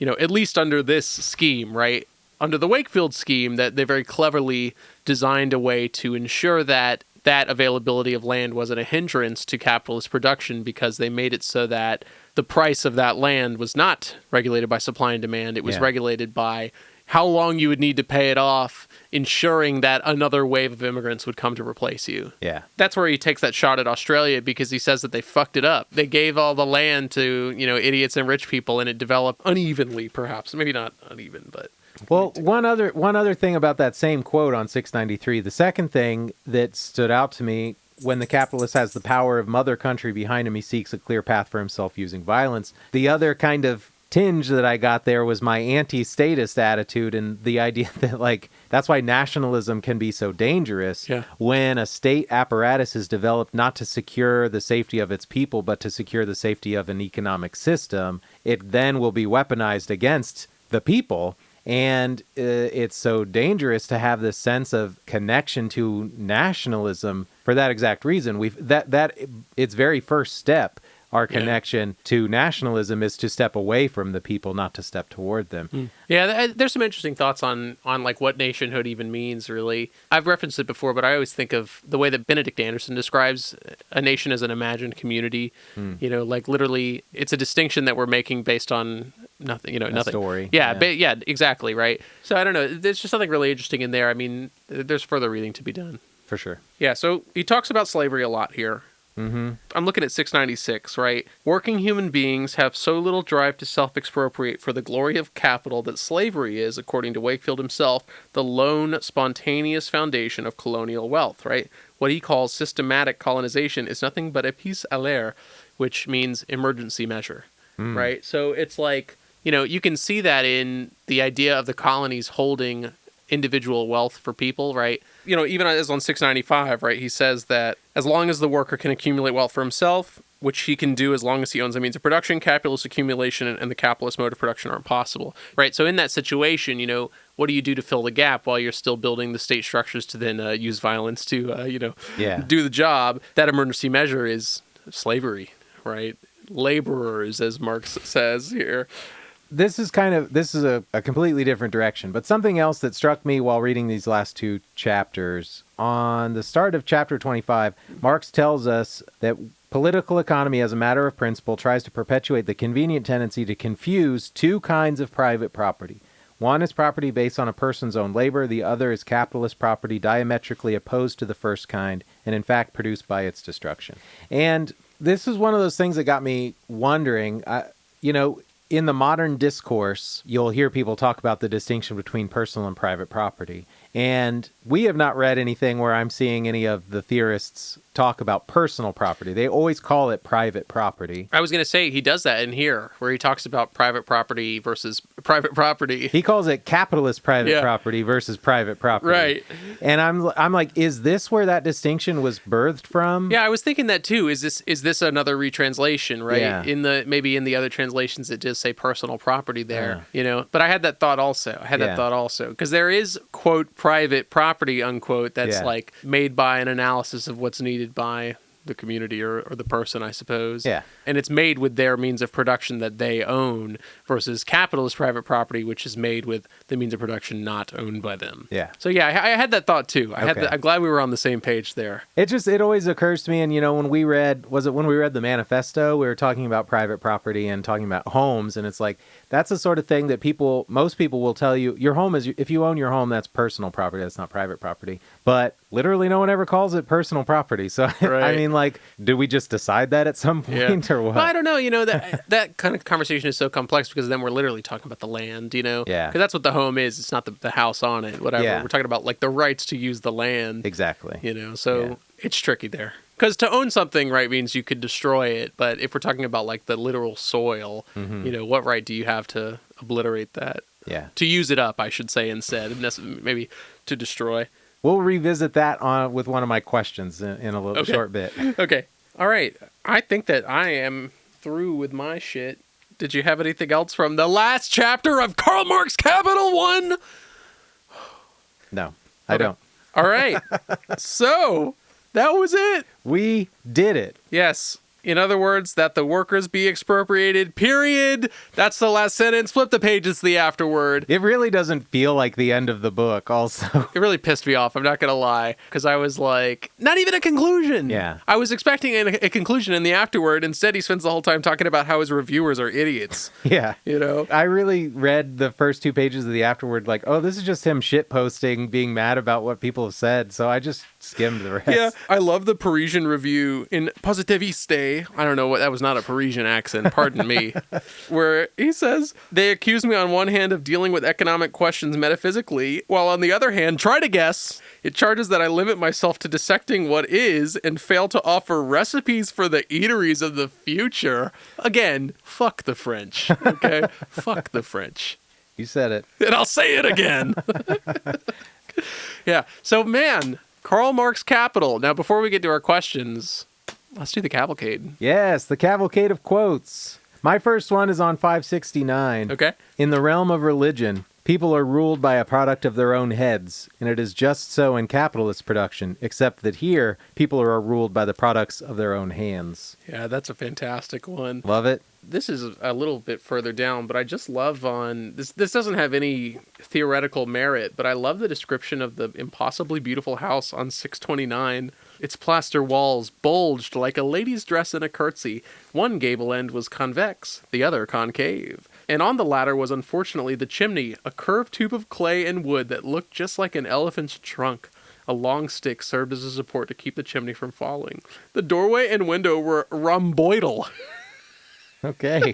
at least under this scheme, right? Under the Wakefield scheme, that they very cleverly designed a way to ensure that availability of land wasn't a hindrance to capitalist production, because they made it so that the price of that land was not regulated by supply and demand. It was regulated by how long you would need to pay it off, ensuring that another wave of immigrants would come to replace you. Yeah. That's where he takes that shot at Australia, because he says that they fucked it up. They gave all the land to, idiots and rich people, and it developed unevenly, perhaps. Maybe not uneven, but... Well, one other thing about that same quote on 693, the second thing that stood out to me, when the capitalist has the power of mother country behind him, he seeks a clear path for himself using violence. The other kind of tinge that I got there was my anti-statist attitude, and the idea that, like, that's why nationalism can be so dangerous. When a state apparatus is developed not to secure the safety of its people, but to secure the safety of an economic system, it then will be weaponized against the people. And it's so dangerous to have this sense of connection to nationalism for that exact reason. That its very first step, our connection to nationalism, is to step away from the people, not to step toward them. Yeah, there's some interesting thoughts on like what nationhood even means, really. I've referenced it before, but I always think of the way that Benedict Anderson describes a nation as an imagined community. Like literally, it's a distinction that we're making based on nothing, nothing. Story. Yeah, exactly, right? So I don't know. There's just something really interesting in there. I mean, there's further reading to be done. For sure. Yeah, so he talks about slavery a lot here. I'm looking at 696, right? Working human beings have so little drive to self-expropriate for the glory of capital that slavery is, according to Wakefield himself, the lone spontaneous foundation of colonial wealth, right? What he calls systematic colonization is nothing but a pis aller, which means emergency measure, right? So it's like, you can see that in the idea of the colonies holding individual wealth for people, right? Even as on 695, right, he says that as long as the worker can accumulate wealth for himself, which he can do as long as he owns a means of production, capitalist accumulation and the capitalist mode of production are impossible, right? So in that situation, what do you do to fill the gap while you're still building the state structures to then use violence to, do the job? That emergency measure is slavery, right? Laborers, as Marx says here. This is a completely different direction, but something else that struck me while reading these last two chapters. On the start of chapter 25, Marx tells us that political economy, as a matter of principle, tries to perpetuate the convenient tendency to confuse two kinds of private property. One is property based on a person's own labor. The other is capitalist property, diametrically opposed to the first kind, and in fact produced by its destruction. And this is one of those things that got me wondering, in the modern discourse, you'll hear people talk about the distinction between personal and private property. And we have not read anything where I'm seeing any of the theorists talk about personal property. They always call it private property. I was going to say he does that in here, where he talks about private property versus private property. He calls it capitalist private Yeah. property versus private property. Right. And I'm like, is this where that distinction was birthed from? Yeah, I was thinking that too. Is this another retranslation, right? Yeah. Maybe in the other translations it does say personal property there, But I had that thought also. Because there is quote private property unquote that's Yeah. like made by an analysis of what's needed by the community or the person, I suppose. Yeah. And it's made with their means of production that they own versus capitalist private property, which is made with the means of production not owned by them. Yeah. So yeah, I had that thought too. Okay. I'm glad we were on the same page there. It always occurs to me, and when we read the manifesto, we were talking about private property and talking about homes, and it's like, that's the sort of thing that most people will tell you, your home is, if you own your home, that's personal property, that's not private property. But literally no one ever calls it personal property. So, Right. I mean, like, do we just decide that at some point or what? Well, I don't know. That kind of conversation is so complex because then we're literally talking about the land, Yeah. Because that's what the home is. It's not the house on it, whatever. Yeah. We're talking about like the rights to use the land, Exactly. So Yeah. it's tricky there. Because to own something, right, means you could destroy it. But if we're talking about like the literal soil, what right do you have to obliterate that? Yeah. To use it up, I should say, instead, maybe to destroy. We'll revisit that with one of my questions in a little short bit. Okay. All right. I think that I am through with my shit. Did you have anything else from the last chapter of Karl Mark's Capital 1? No, I don't. All right. So, that was it. We did it. Yes. In other words, that the workers be expropriated, period. That's the last sentence. Flip the page, it's the afterword. It really doesn't feel like the end of the book, also. It really pissed me off, I'm not going to lie, because I was like, not even a conclusion. Yeah. I was expecting a conclusion in the afterword. Instead, he spends the whole time talking about how his reviewers are idiots. Yeah. You I really read the first 2 pages of the afterword like, oh, this is just him shitposting, being mad about what people have said. So I just skimmed the rest. Yeah, I love the Parisian review in Positiviste. I don't know what that was, not a Parisian accent, pardon me. Where he says, they accuse me on one hand of dealing with economic questions metaphysically, while on the other hand, try to guess. It charges that I limit myself to dissecting what is and fail to offer recipes for the eateries of the future. Again, fuck the French, okay? Fuck the French. You said it. And I'll say it again. Yeah, so man, Karl Mark's Capital. Now, before we get to our questions, let's do the cavalcade. Yes, the cavalcade of quotes. My first one is on 569. Okay. In the realm of religion, people are ruled by a product of their own heads, and it is just so in capitalist production, except that here, people are ruled by the products of their own hands. Yeah, that's a fantastic one. Love it. This is a little bit further down, but I just love on this. This doesn't have any theoretical merit, but I love the description of the impossibly beautiful house on 629. Its plaster walls bulged like a lady's dress in a curtsy. One gable end was convex, the other concave. And on the latter was unfortunately the chimney, a curved tube of clay and wood that looked just like an elephant's trunk. A long stick served as a support to keep the chimney from falling. The doorway and window were rhomboidal. Okay.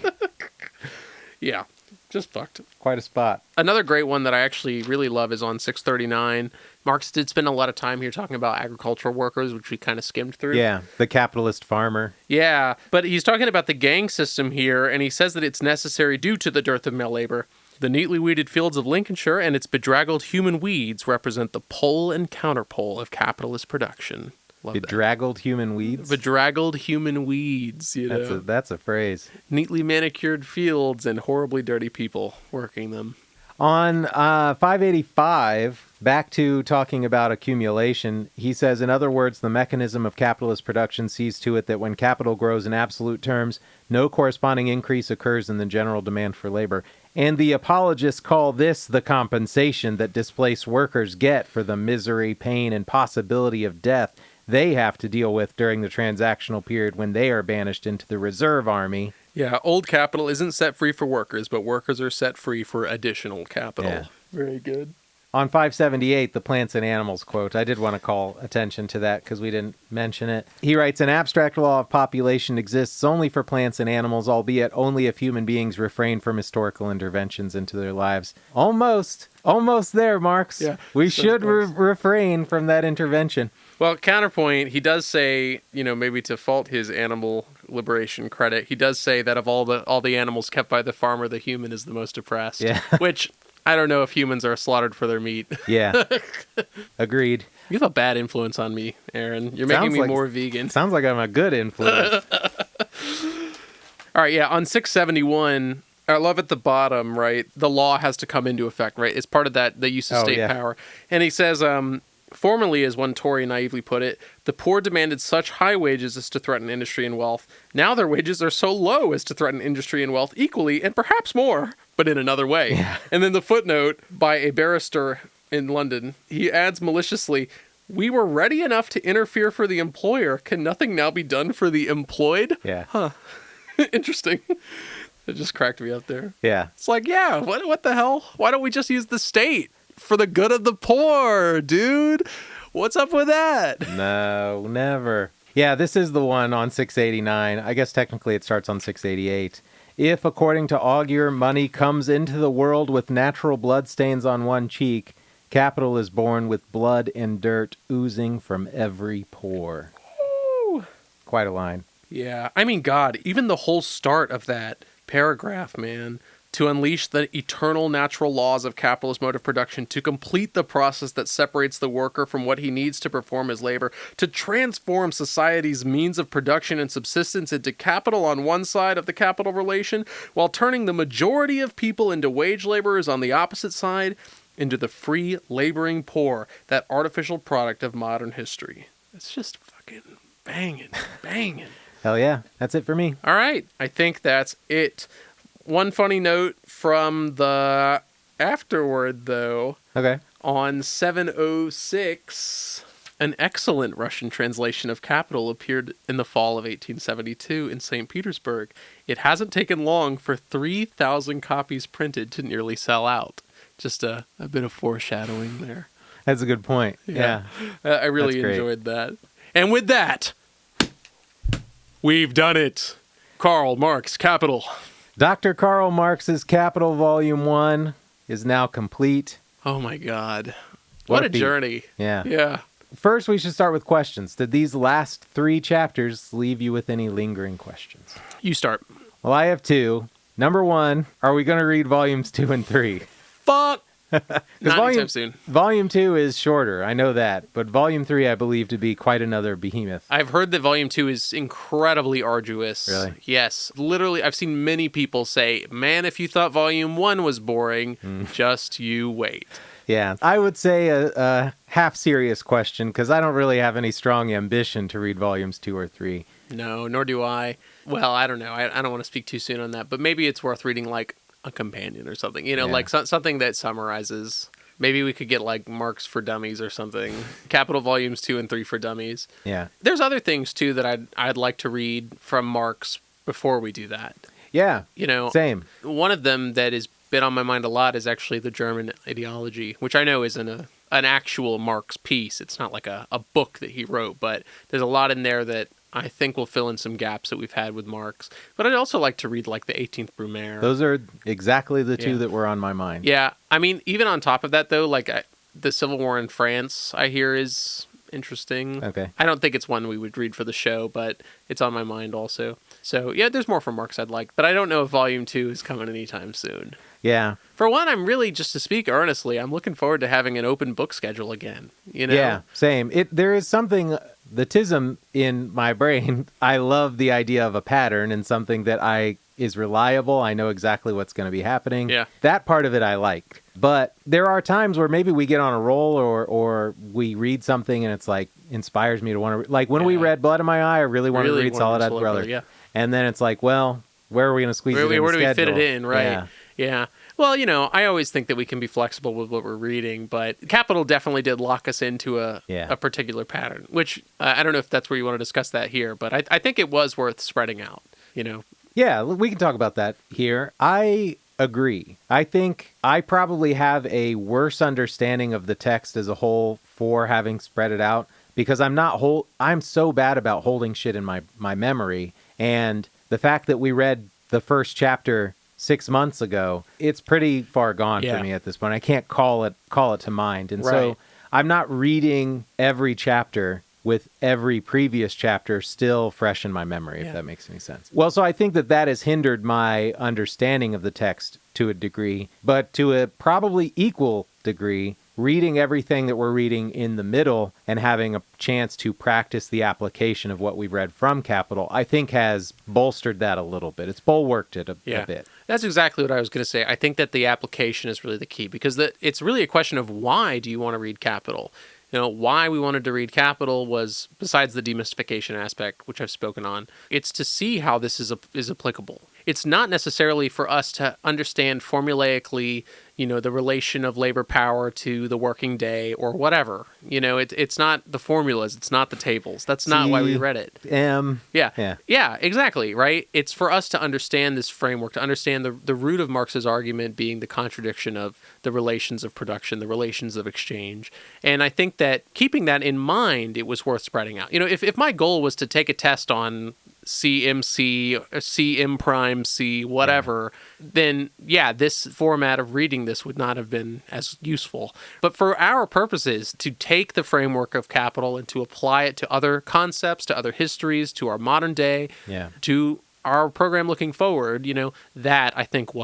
Yeah, just fucked. Quite a spot. Another great one that I actually really love is on 639. Marx did spend a lot of time here talking about agricultural workers, which we kind of skimmed through. Yeah, the capitalist farmer. Yeah, but he's talking about the gang system here, and he says that it's necessary due to the dearth of male labor. The neatly weeded fields of Lincolnshire and its bedraggled human weeds represent the pole and counterpole of capitalist production. Love that. Bedraggled human weeds? Bedraggled human weeds, you know. That's a phrase. Neatly manicured fields and horribly dirty people working them. On 585, back to talking about accumulation, he says, in other words, the mechanism of capitalist production sees to it that when capital grows in absolute terms, no corresponding increase occurs in the general demand for labor. And the apologists call this the compensation that displaced workers get for the misery, pain, and possibility of death they have to deal with during the transactional period when they are banished into the reserve army. Yeah, old capital isn't set free for workers, but workers are set free for additional capital. Yeah. Very good. on 578, the plants and animals quote, I did want to call attention to that because we didn't mention it. He writes, an abstract law of population exists only for plants and animals, albeit only if human beings refrain from historical interventions into their lives. Almost there, Marx. Yeah, we so should close. refrain from that intervention. Well, counterpoint, he does say, maybe to fault his animal liberation credit, he does say that of all the animals kept by the farmer, the human is the most oppressed. Yeah. Which, I don't know if humans are slaughtered for their meat. Yeah. Agreed. You have a bad influence on me, Aaron. You're making me more vegan. Sounds like I'm a good influence. All right, yeah, on 671, I love at the bottom, right, the law has to come into effect, right? It's part of that, the use of state power. And he says, formerly, as one Tory naively put it, the poor demanded such high wages as to threaten industry and wealth. Now their wages are so low as to threaten industry and wealth equally, and perhaps more, but in another way. Yeah. And then the footnote by a barrister in London, he adds maliciously, we were ready enough to interfere for the employer. Can nothing now be done for the employed? Yeah. Huh. Interesting. It just cracked me up there. Yeah. It's like, yeah, what the hell? Why don't we just use the state for the good of the poor, dude? What's up with that? No, never. Yeah, this is the one on 689. I guess technically it starts on 688. If, according to Augur, money comes into the world with natural blood stains on one cheek, capital is born with blood and dirt oozing from every pore. Ooh. Quite a line. Yeah, I mean, God, even the whole start of that paragraph, man, to unleash the eternal natural laws of capitalist mode of production, to complete the process that separates the worker from what he needs to perform his labor, to transform society's means of production and subsistence into capital on one side of the capital relation, while turning the majority of people into wage laborers on the opposite side, into the free laboring poor, that artificial product of modern history. It's just fucking banging. Hell yeah. That's it for me. All right, I think that's it. One funny note from the afterword, though. Okay. On 706, an excellent Russian translation of Capital appeared in the fall of 1872 in St. Petersburg. It hasn't taken long for 3,000 copies printed to nearly sell out. Just a bit of foreshadowing there. That's a good point. Yeah. I really enjoyed that. And with that, we've done it. Karl Mark's Capital. Dr. Karl Marx's Capital Volume 1 is now complete. Oh my God. What a journey. Yeah. Yeah. First, we should start with questions. Did these last 3 chapters leave you with any lingering questions? You start. Well, I have 2. Number 1, are we going to read volumes 2 and 3? Fuck. Not anytime soon. Volume 2 is shorter, I know that, but Volume 3 I believe to be quite another behemoth. I've heard that Volume 2 is incredibly arduous. Really? Yes. Literally, I've seen many people say, man, if you thought Volume 1 was boring, just you wait. Yeah, I would say a half-serious question, because I don't really have any strong ambition to read Volumes 2 or 3. No, nor do I. Well, I don't know. I don't want to speak too soon on that, but maybe it's worth reading, like, a companion or something, like something that summarizes. Maybe we could get like Marx for Dummies or something. Capital Volumes 2 and 3 for Dummies. Yeah. There's other things too that I'd like to read from Marx before we do that. Yeah. Same. One of them that has been on my mind a lot is actually the German ideology, which I know isn't an actual Marx piece. It's not like a book that he wrote, but there's a lot in there that I think will fill in some gaps that we've had with Marx. But I'd also like to read like the 18th Brumaire. Those are exactly the 2 that were on my mind. Yeah. I mean, even on top of that, though, like the Civil War in France, I hear is interesting. Okay. I don't think it's one we would read for the show, but it's on my mind also. So, yeah, there's more from Marx I'd like. But I don't know if Volume 2 is coming anytime soon. Yeah. For one, I'm really, just to speak earnestly, I'm looking forward to having an open book schedule again. Yeah, same. There is something, the tism in my brain, I love the idea of a pattern and something that is reliable. I know exactly what's going to be happening. Yeah. That part of it I like. But there are times where maybe we get on a roll or we read something and it's like inspires me to want to, like when we read Blood in My Eye, I really wanted to read Solid Eyed Brother. Yeah. And then it's like, well, where are we going to squeeze it in the Where do we schedule? fit it in, right? Yeah. Well, I always think that we can be flexible with what we're reading, but Capital definitely did lock us into a particular pattern, which I don't know if that's where you want to discuss that here, but I think it was worth spreading out, Yeah, we can talk about that here. I agree. I think I probably have a worse understanding of the text as a whole for having spread it out, because I'm so bad about holding shit in my memory. And the fact that we read the first chapter 6 months ago, it's pretty far gone for me at this point. I can't call it to mind. And so I'm not reading every chapter with every previous chapter still fresh in my memory, if that makes any sense. Well, so I think that has hindered my understanding of the text to a degree, but to a probably equal degree, reading everything that we're reading in the middle and having a chance to practice the application of what we've read from Capital, I think has bolstered that a little bit. It's bulwarked it a bit. That's exactly what I was going to say. I think that the application is really the key, because it's really a question of why do you want to read Capital? Why we wanted to read Capital was, besides the demystification aspect, which I've spoken on, it's to see how this is applicable. It's not necessarily for us to understand formulaically, the relation of labor power to the working day or whatever. It's not the formulas. It's not the tables. That's not why we read it. Yeah, exactly, right? It's for us to understand this framework, to understand the root of Marx's argument being the contradiction of the relations of production, the relations of exchange. And I think that keeping that in mind, it was worth spreading out. If my goal was to take a test on CMC, CM prime C, whatever, then this format of reading this would not have been as useful. But for our purposes, to take the framework of Capital and to apply it to other concepts, to other histories, to our modern day, to our program looking forward, that I think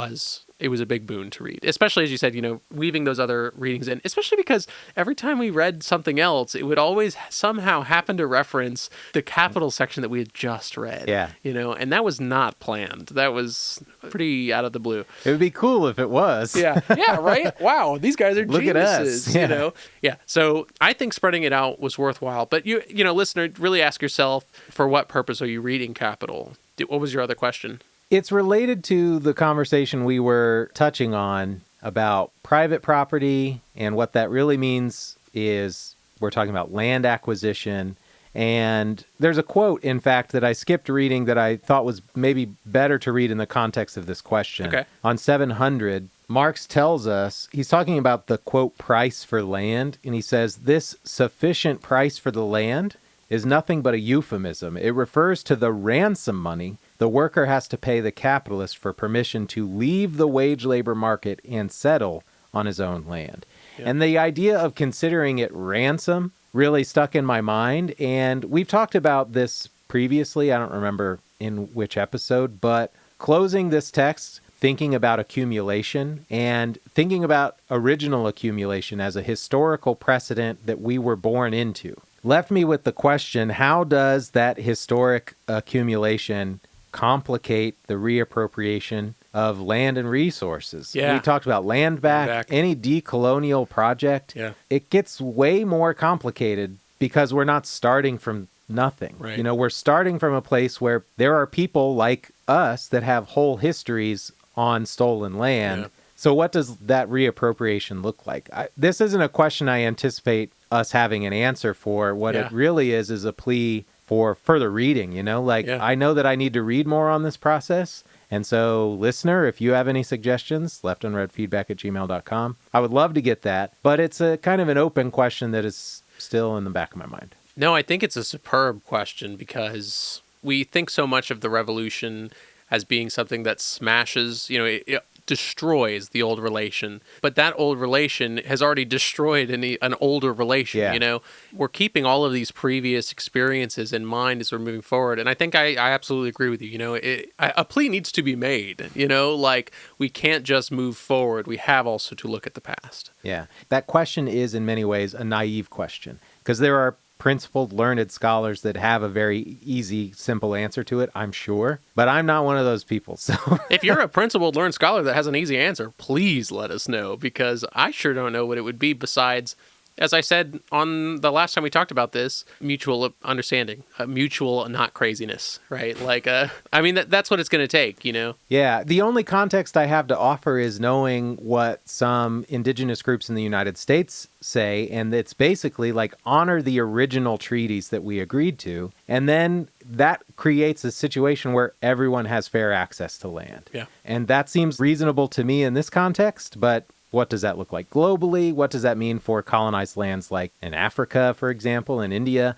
it was a big boon to read, especially as you said, weaving those other readings in, especially because every time we read something else, it would always somehow happen to reference the Capital section that we had just read. And that was not planned. That was pretty out of the blue. It would be cool if it was. Yeah, right? Wow, these guys are Look geniuses, at us. Yeah. So I think spreading it out was worthwhile. But listener, really ask yourself, for what purpose are you reading Capital? What was your other question? It's related to the conversation we were touching on about private property, and what that really means is we're talking about land acquisition. And there's a quote, in fact, that I skipped reading that I thought was maybe better to read in the context of this question. Okay. On 700, Marx tells us, he's talking about the, quote, price for land, and he says, this sufficient price for the land is nothing but a euphemism. It refers to the ransom money the worker has to pay the capitalist for permission to leave the wage labor market and settle on his own land. Yep. And the idea of considering it ransom really stuck in my mind. And we've talked about this previously. I don't remember in which episode, but closing this text, thinking about accumulation and thinking about original accumulation as a historical precedent that we were born into, left me with the question, how does that historic accumulation complicate the reappropriation of land and resources? We talked about land back, any decolonial project. It gets way more complicated because we're not starting from nothing. Right. We're starting from a place where there are people like us that have whole histories on stolen land. So what does that reappropriation look like? This isn't a question I anticipate us having an answer for. What it really is a plea for further reading, I know that I need to read more on this process. And so, listener, if you have any suggestions, leftunreadfeedback@gmail.com. I would love to get that, but it's a kind of an open question that is still in the back of my mind. No, I think it's a superb question, because we think so much of the revolution as being something that smashes, it destroys the old relation. But that old relation has already destroyed an older relation, We're keeping all of these previous experiences in mind as we're moving forward. And I think I absolutely agree with you. A plea needs to be made, we can't just move forward. We have also to look at the past. Yeah. That question is in many ways a naive question, because there are principled, learned scholars that have a very easy, simple answer to it, I'm sure. But I'm not one of those people. So if you're a principled, learned scholar that has an easy answer, please let us know, because I sure don't know what it would be besides As I said on the last time we talked about this, mutual understanding, mutual not craziness, right? Like, I mean, that's what it's going to take, you know? Yeah, the only context I have to offer is knowing what some indigenous groups in the United States say, and it's basically like honor the original treaties that we agreed to, and then that creates a situation where everyone has fair access to land. Yeah. And that seems reasonable to me in this context, but what does that look like globally? What does that mean for colonized lands like in Africa, for example, in India?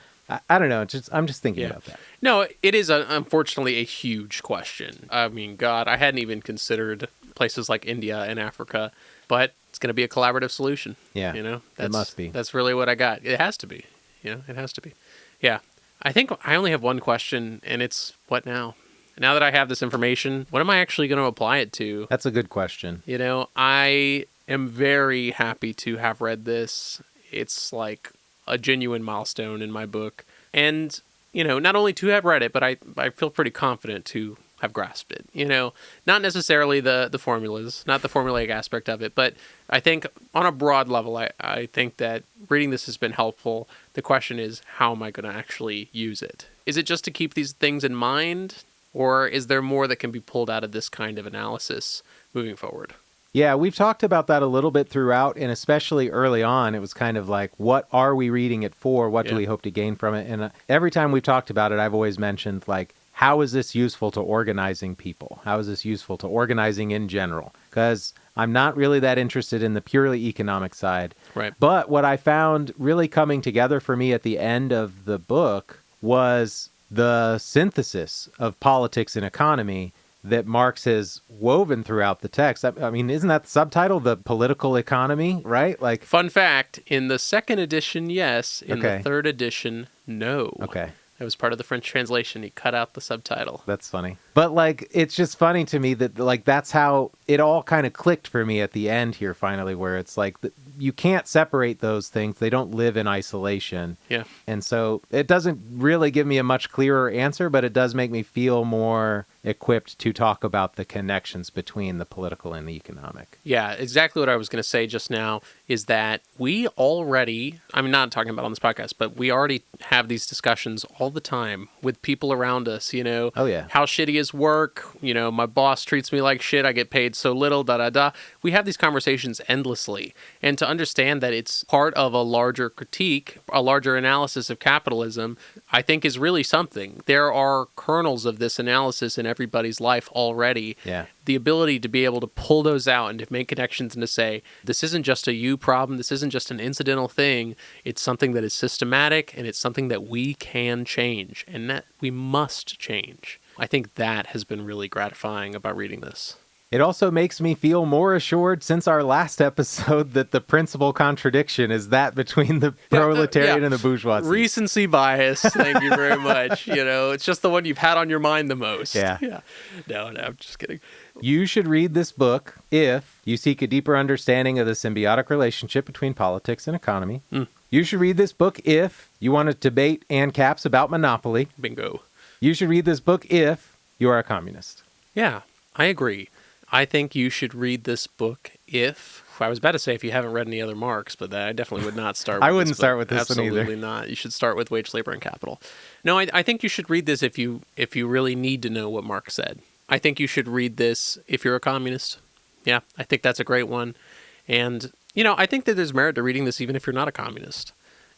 I don't know. I'm just thinking about that. No, it is unfortunately a huge question. I mean, God, I hadn't even considered places like India and Africa, but it's going to be a collaborative solution. Yeah, you know, it must be. That's really what I got. It has to be. You know, it has to be. Yeah, I think I only have one question, and it's what now? Now that I have this information, what am I actually going to apply it to? That's a good question. You know, I am very happy to have read this. It's like a genuine milestone in my book. And, you know, not only to have read it, but I feel pretty confident to have grasped it. You know, not necessarily the formulas, not the formulaic aspect of it, but I think on a broad level, I think that reading this has been helpful. The question is, how am I going to actually use it? Is it just to keep these things in mind? Or is there more that can be pulled out of this kind of analysis moving forward? Yeah, we've talked about that a little bit throughout, and especially early on, it was kind of like, what are we reading it for? What do we hope to gain from it? And every time we've talked about it, I've always mentioned, like, how is this useful to organizing people? How is this useful to organizing in general? Because I'm not really that interested in the purely economic side. Right. But what I found really coming together for me at the end of the book was the synthesis of politics and economy that Marx has woven throughout the text. I mean, isn't that the subtitle, The Political Economy, right? Like, fun fact, in the second edition, yes. In Okay. the third edition, no. Okay. That was part of the French translation. He cut out the subtitle. That's funny. But, like, it's just funny to me that, like, that's how it all kind of clicked for me at the end here, finally, where it's like, you can't separate those things. They don't live in isolation. Yeah. And so it doesn't really give me a much clearer answer, but it does make me feel more equipped to talk about the connections between the political and the economic. Yeah, exactly what I was going to say just now is that we already, I'm not talking about on this podcast, but we already have these discussions all the time with people around us, you know. Oh, yeah. How shitty is work? You know, my boss treats me like shit. I get paid so little, da-da-da. We have these conversations endlessly. And to understand that it's part of a larger critique, a larger analysis of capitalism, I think is really something. There are kernels of this analysis in everybody's life already. Yeah. The ability to be able to pull those out and to make connections and to say, this isn't just a you problem, this isn't just an incidental thing, it's something that is systematic and it's something that we can change and that we must change. I think that has been really gratifying about reading this. It also makes me feel more assured since our last episode that the principal contradiction is that between the proletariat and the bourgeoisie. Recency bias, thank you very much. You know, it's just the one you've had on your mind the most. Yeah. No, I'm just kidding. You should read this book if you seek a deeper understanding of the symbiotic relationship between politics and economy. You should read this book if you want to debate ANCAPs about monopoly. Bingo. You should read this book if you are a communist. Yeah, I agree. I think you should read this book if, I was about to say if you haven't read any other Marx, but I definitely would not start with I wouldn't this start book. with this one either. Absolutely not. You should start with Wage, Labor, and Capital. No, I think you should read this if you really need to know what Marx said. I think you should read this if you're a communist. Yeah, I think that's a great one. And, you know, I think that there's merit to reading this even if you're not a communist.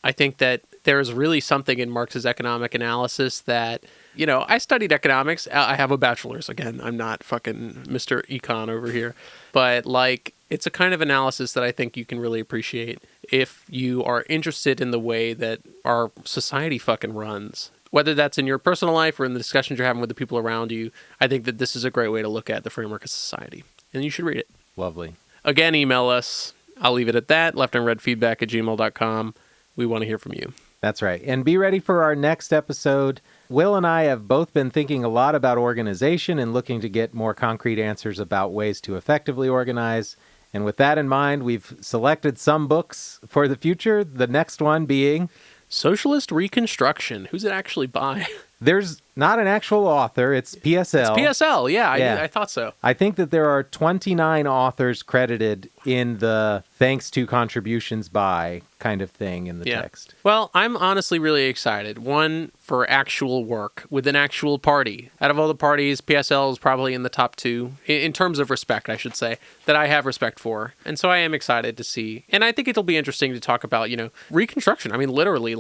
I think that there's really something in Marx's economic analysis that, you know, I studied economics. I have a bachelor's. Again, I'm not fucking Mr. Econ over here. But, like, it's a kind of analysis that I think you can really appreciate if you are interested in the way that our society fucking runs. Whether that's in your personal life or in the discussions you're having with the people around you, I think that this is a great way to look at the framework of society. And you should read it. Lovely. Again, email us. I'll leave it at that. leftunreadfeedback@gmail.com. We want to hear from you. That's right. And be ready for our next episode. Will and I have both been thinking a lot about organization and looking to get more concrete answers about ways to effectively organize. And with that in mind, we've selected some books for the future. The next one being Socialist Reconstruction. Who's it actually by? There's not an actual author. It's PSL. PSL, yeah, Yeah. I thought so. I think that there are 29 authors credited in the thanks to contributions by kind of thing in the text. Well, I'm honestly really excited. One, for actual work with an actual party. Out of all the parties, PSL is probably in the top two, in terms of respect, I should say, that I have respect for. And so I am excited to see. And I think it'll be interesting to talk about, Reconstruction. I mean, literally,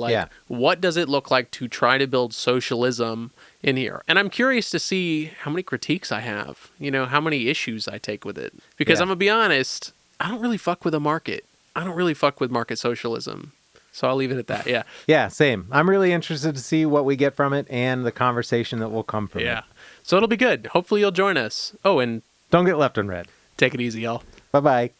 what does it look like to try to build socialism in here? And I'm curious to see how many critiques I have, how many issues I take with it. Because I'm going to be honest, I don't really fuck with a market. I don't really fuck with market socialism. So I'll leave it at that. Yeah. Yeah, same. I'm really interested to see what we get from it and the conversation that will come from it. Yeah. So it'll be good. Hopefully you'll join us. Oh, and Don't get left unread. take it easy, y'all. Bye-bye.